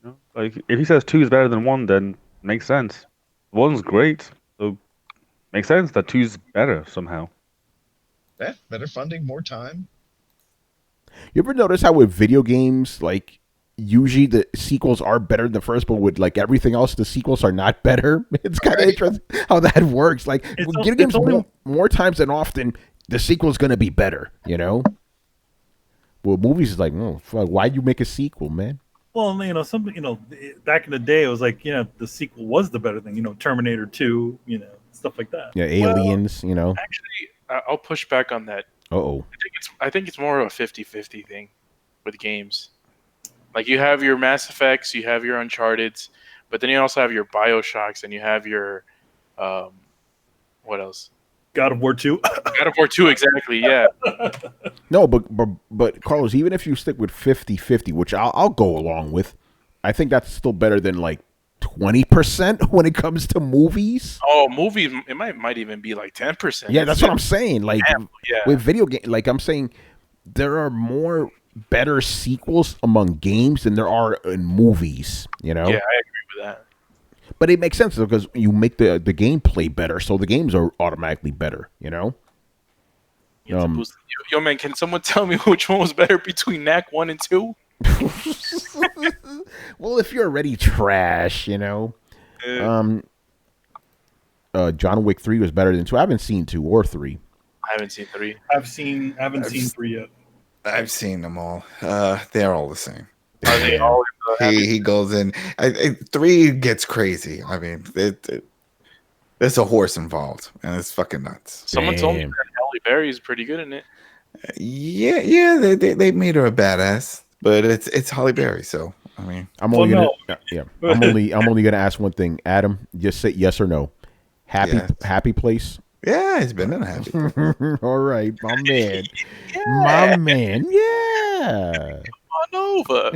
You know? Like, if he says 2 is better than 1, then it makes sense. 1's great, so makes sense that 2's better somehow. Yeah, better funding, more time. You ever notice how with video games, like, usually the sequels are better than the first, but with like everything else, the sequels are not better? It's kind of interesting how that works. Like, video games more times than often, the sequel's going to be better, you know? Well, movies is like, oh, fuck, why'd you make a sequel, man? Well, back in the day, it was like, the sequel was the better thing. Terminator 2, stuff like that. Yeah, Aliens, Actually, I'll push back on that. Uh-oh. I think it's more of a 50-50 thing with games. Like, you have your Mass Effects, you have your Uncharted's, but then you also have your BioShocks, and you have your, what else? God of War 2. God of War 2, exactly, yeah. No, but Carlos, even if you stick with 50-50, which I'll go along with, I think that's still better than, like, 20% when it comes to movies. Oh, movies, it might even be, like, 10%. Yeah, that's what I'm saying. Like, with video games, like, I'm saying there are more better sequels among games than there are in movies, Yeah, I agree with that. But it makes sense because you make the gameplay better, so the games are automatically better, Yo, man, can someone tell me which one was better between NAC 1 and 2? Well, if you're already trash, John Wick 3 was better than 2. I haven't seen 2 or 3. I haven't seen 3. I haven't seen 3 yet. I've seen them all. They're all the same. Are they all in the He goes in. 3 gets crazy. I mean, there's a horse involved, and it's fucking nuts. Someone told me that Halle Berry is pretty good in it. Yeah. They made her a badass, but it's Halle Berry, so I mean, I'm only gonna ask one thing, Adam. Just say yes or no. Happy place. Yeah, he's been in a happy place. All right, my man. My man. Yeah. Come on over.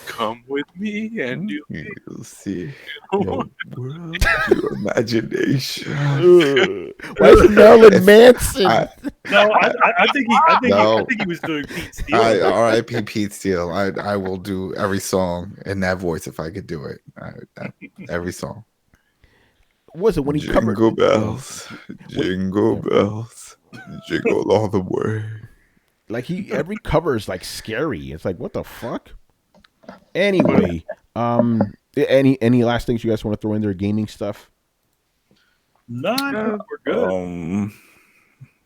Come with me and you'll see your world, your imagination. Where's Marilyn Manson? I think he was doing Pete Steele. R.I.P. Pete Steele. I will do every song in that voice if I could do it. Every song. Was it when he Jingle covered bells, jingle bells, jingle all the way. Like every cover is like scary. It's like, what the fuck? Anyway, any last things you guys want to throw in there? Gaming stuff? None. We're good.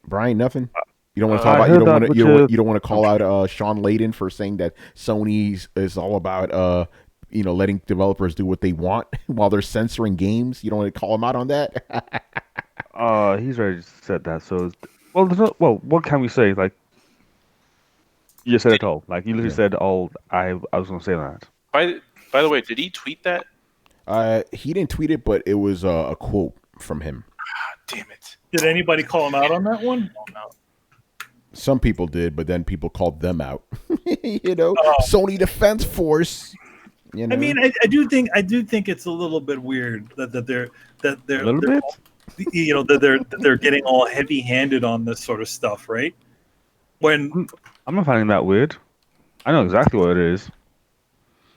Brian, nothing. You don't want to talk about. You don't want to call out Sean Layden for saying that Sony is all about letting developers do what they want while they're censoring games. You don't want to call him out on that. He's already said that. So, what can we say? Like, you just said it all. Like, you literally said all. I was going to say that. By the way, did he tweet that? He didn't tweet it, but it was a quote from him. Damn it! Did anybody call him out on that one? No. Some people did, but then people called them out. Sony Defense Force. I mean, I do think it's a little bit weird that they're a little bit. That they're getting all heavy-handed on this sort of stuff, right? When I'm not finding that weird. I know exactly what it is.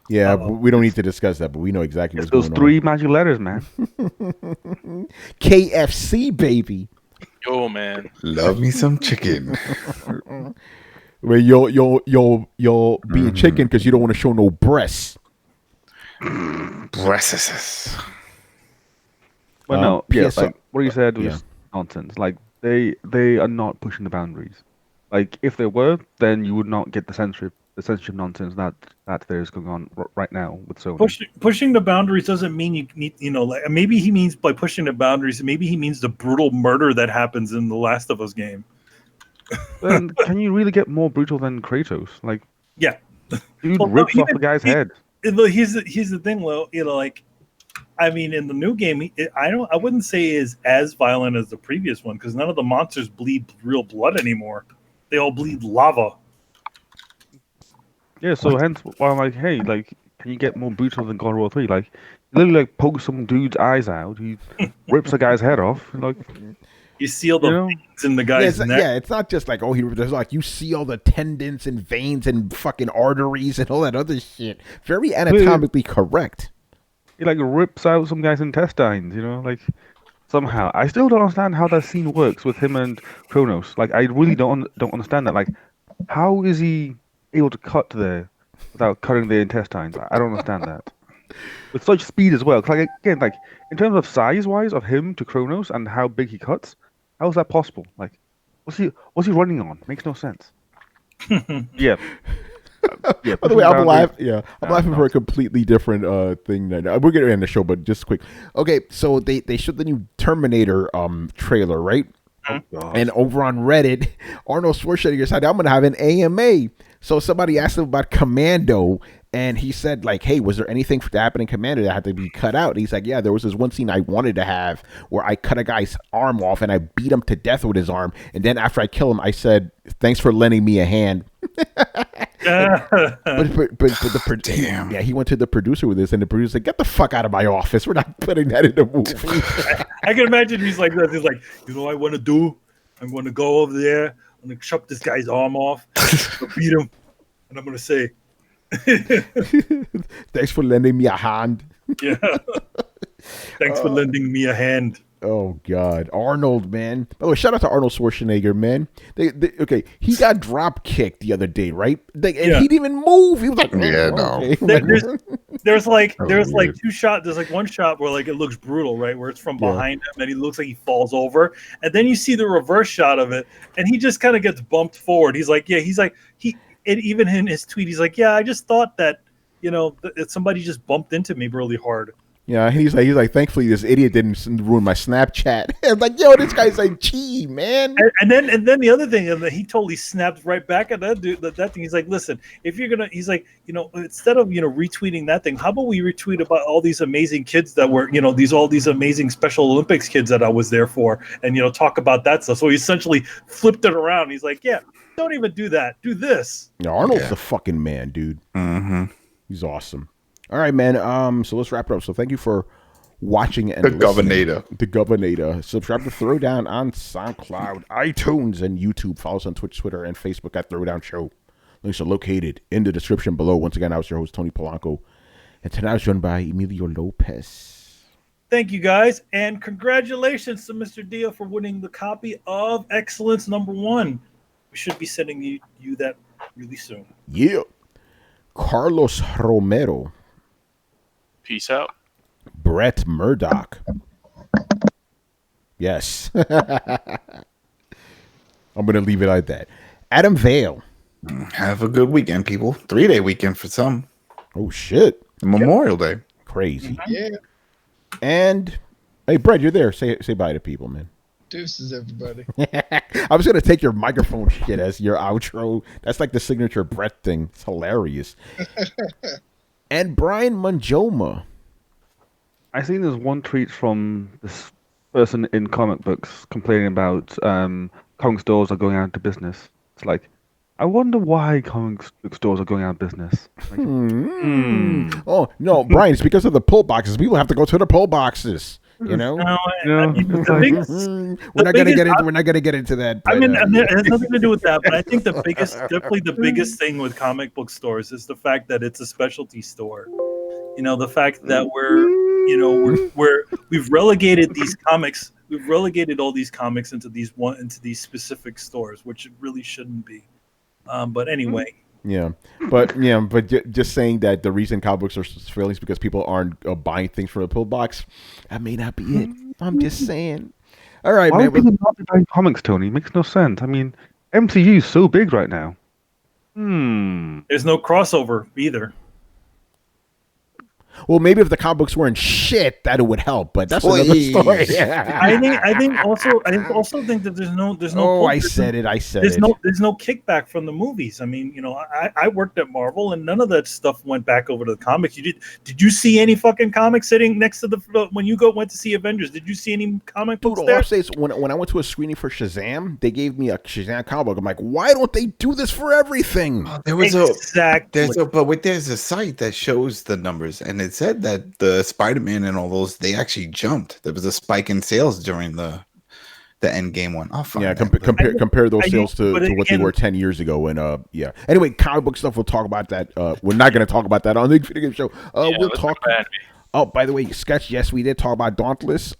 Yeah, we don't need to discuss that, but we know exactly what's going on. Those 3 magic letters, man. KFC, baby. Yo, man. Love me some chicken. Where you'll be a chicken because you don't want to show no breasts. Breasts. Well, no, like what you said was nonsense. Like they are not pushing the boundaries. Like if they were, then you would not get the censorship nonsense that there is going on right now with Sony. Pushing the boundaries doesn't mean you need, like maybe he means by pushing the boundaries, maybe he means the brutal murder that happens in the Last of Us game. Then can you really get more brutal than Kratos? Like, yeah, dude rips off a guy's head. Here's the thing, though. Like, I mean, in the new game, I wouldn't say is as violent as the previous one because none of the monsters bleed real blood anymore. They all bleed lava. Yeah, so hence why I'm like, hey, like, can you get more brutal than God of War 3? Like, he literally like pokes some dude's eyes out. He rips a guy's head off. Like, you see all the veins in the guy's neck. Yeah, it's not just like there's like you see all the tendons and veins and fucking arteries and all that other shit. Very anatomically correct. He like rips out some guy's intestines. Like somehow. I still don't understand how that scene works with him and Kronos. Like, I really don't understand that. Like, how is he able to cut there without cutting the intestines? I don't understand that. With such speed as well. 'Cause like, again, like in terms of size-wise of him to Kronos and how big he cuts, how is that possible? Like, what's he running on? Makes no sense. Yeah. By the way, I'm laughing for a completely different thing. We're gonna end the show, but just quick. Okay, so they showed the new Terminator trailer, right? Oh, and over on Reddit, Arnold Schwarzenegger said, "I'm gonna have an AMA." So somebody asked him about Commando, and he said, like, "Hey, was there anything to happen in Commando that had to be cut out?" And he's like, "Yeah, there was this one scene I wanted to have where I cut a guy's arm off and I beat him to death with his arm, and then after I kill him, I said, 'Thanks for lending me a hand.'" but damn. He went to the producer with this, and the producer said, "Get the fuck out of my office. We're not putting that in the movie." I can imagine he's like this. He's like, what I want to do? I'm going to go over there. I'm going to chop this guy's arm off, beat him, and I'm going to say, "Thanks for lending me a hand." Yeah. Thanks for lending me a hand. Oh God, Arnold, man! By the way, shout out to Arnold Schwarzenegger, man. Okay, he got drop kicked the other day, right? And he didn't even move. He was like, "Yeah, no." Okay. there's like two shots. There's like one shot where like it looks brutal, right? Where it's from behind him and he looks like he falls over, and then you see the reverse shot of it, and he just kind of gets bumped forward. He's like, even in his tweet, he's like, I just thought that somebody just bumped into me really hard. Yeah, he's like, thankfully this idiot didn't ruin my Snapchat. I'm like, yo, this guy's like, gee, man. And then the other thing, and he totally snapped right back at that dude. That thing. He's like, listen, if you're gonna, he's like, instead of retweeting that thing, how about we retweet about all these amazing kids that were, all these amazing Special Olympics kids that I was there for, and talk about that stuff. So he essentially flipped it around. He's like, don't even do that. Do this. Yeah, Arnold's the fucking man, dude. Mm-hmm. He's awesome. All right, man. So let's wrap it up. So thank you for watching and the Governor. The Governor. Subscribe to Throwdown on SoundCloud, iTunes, and YouTube. Follow us on Twitch, Twitter, and Facebook at Throwdown Show. Links are located in the description below. Once again, I was your host, Tony Polanco, and tonight I was joined by Emilio Lopez. Thank you, guys, and congratulations to Mr. Dia for winning the copy of Excellence #1. We should be sending you that really soon. Yeah. Carlos Romero. Peace out. Brett Murdoch. Yes. I'm going to leave it like that. Adam Vale. Have a good weekend, people. 3-day weekend for some. Oh, shit. Memorial Day. Crazy. Yeah. And, hey, Brett, you're there. Say bye to people, man. Deuces, everybody. I was going to take your microphone shit as your outro. That's like the signature Brett thing. It's hilarious. And Brian Manjoma. I seen there's one tweet from this person in comic books complaining about comic stores are going out of business. It's like, I wonder why comic book stores are going out of business. Like, Oh, no, Brian, it's because of the pull boxes. People have to go to the pull boxes. No, We're not gonna get into that. But, it has nothing to do with that. But I think definitely the biggest thing with comic book stores is the fact that it's a specialty store. The fact that we've relegated these comics. We've relegated all these comics into these specific stores, which it really shouldn't be. But anyway. But just saying that the reason comic books are failing is because people aren't buying things from a pull box. That may not be it. I'm just saying. All right, why man. Why are people not buying comics, Tony? It makes no sense. I mean, MCU is so big right now. There's no crossover either. Well, maybe if the comic books weren't shit, that it would help. But that's another story. I also think that there's no. Oh, I said it. There's no kickback from the movies. I mean, I worked at Marvel, and none of that stuff went back over to the comics. Did you see any fucking comics sitting next to when you went to see Avengers? Did you see any comic books there? All I say is when I went to a screening for Shazam, they gave me a Shazam comic book. I'm like, why don't they do this for everything? There was there's a site that shows the numbers, and it said that the Spider-Man and all those, they actually jumped. There was a spike in sales during the Endgame one. Compare those sales to what they were 10 years ago. And anyway, comic book stuff, we'll talk about that. We're not going to talk about that on the video game show. We'll talk. Oh, by the way, Sketch, yes, we did talk about Dauntless.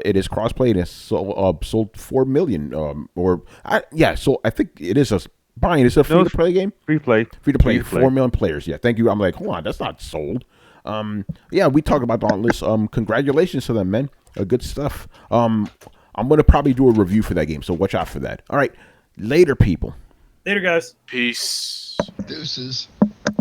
It is crossplay and it's sold 4 million. So I think it is Brian, is it a free-to-play game? Free-to-play. Free-to-play, 4 million players. Yeah, thank you. I'm like, hold on, that's not sold. We talk about Dauntless. Congratulations to them, man. Good stuff. I'm gonna probably do a review for that game, so watch out for that. All right, later, people. Later, guys. Peace. Deuces.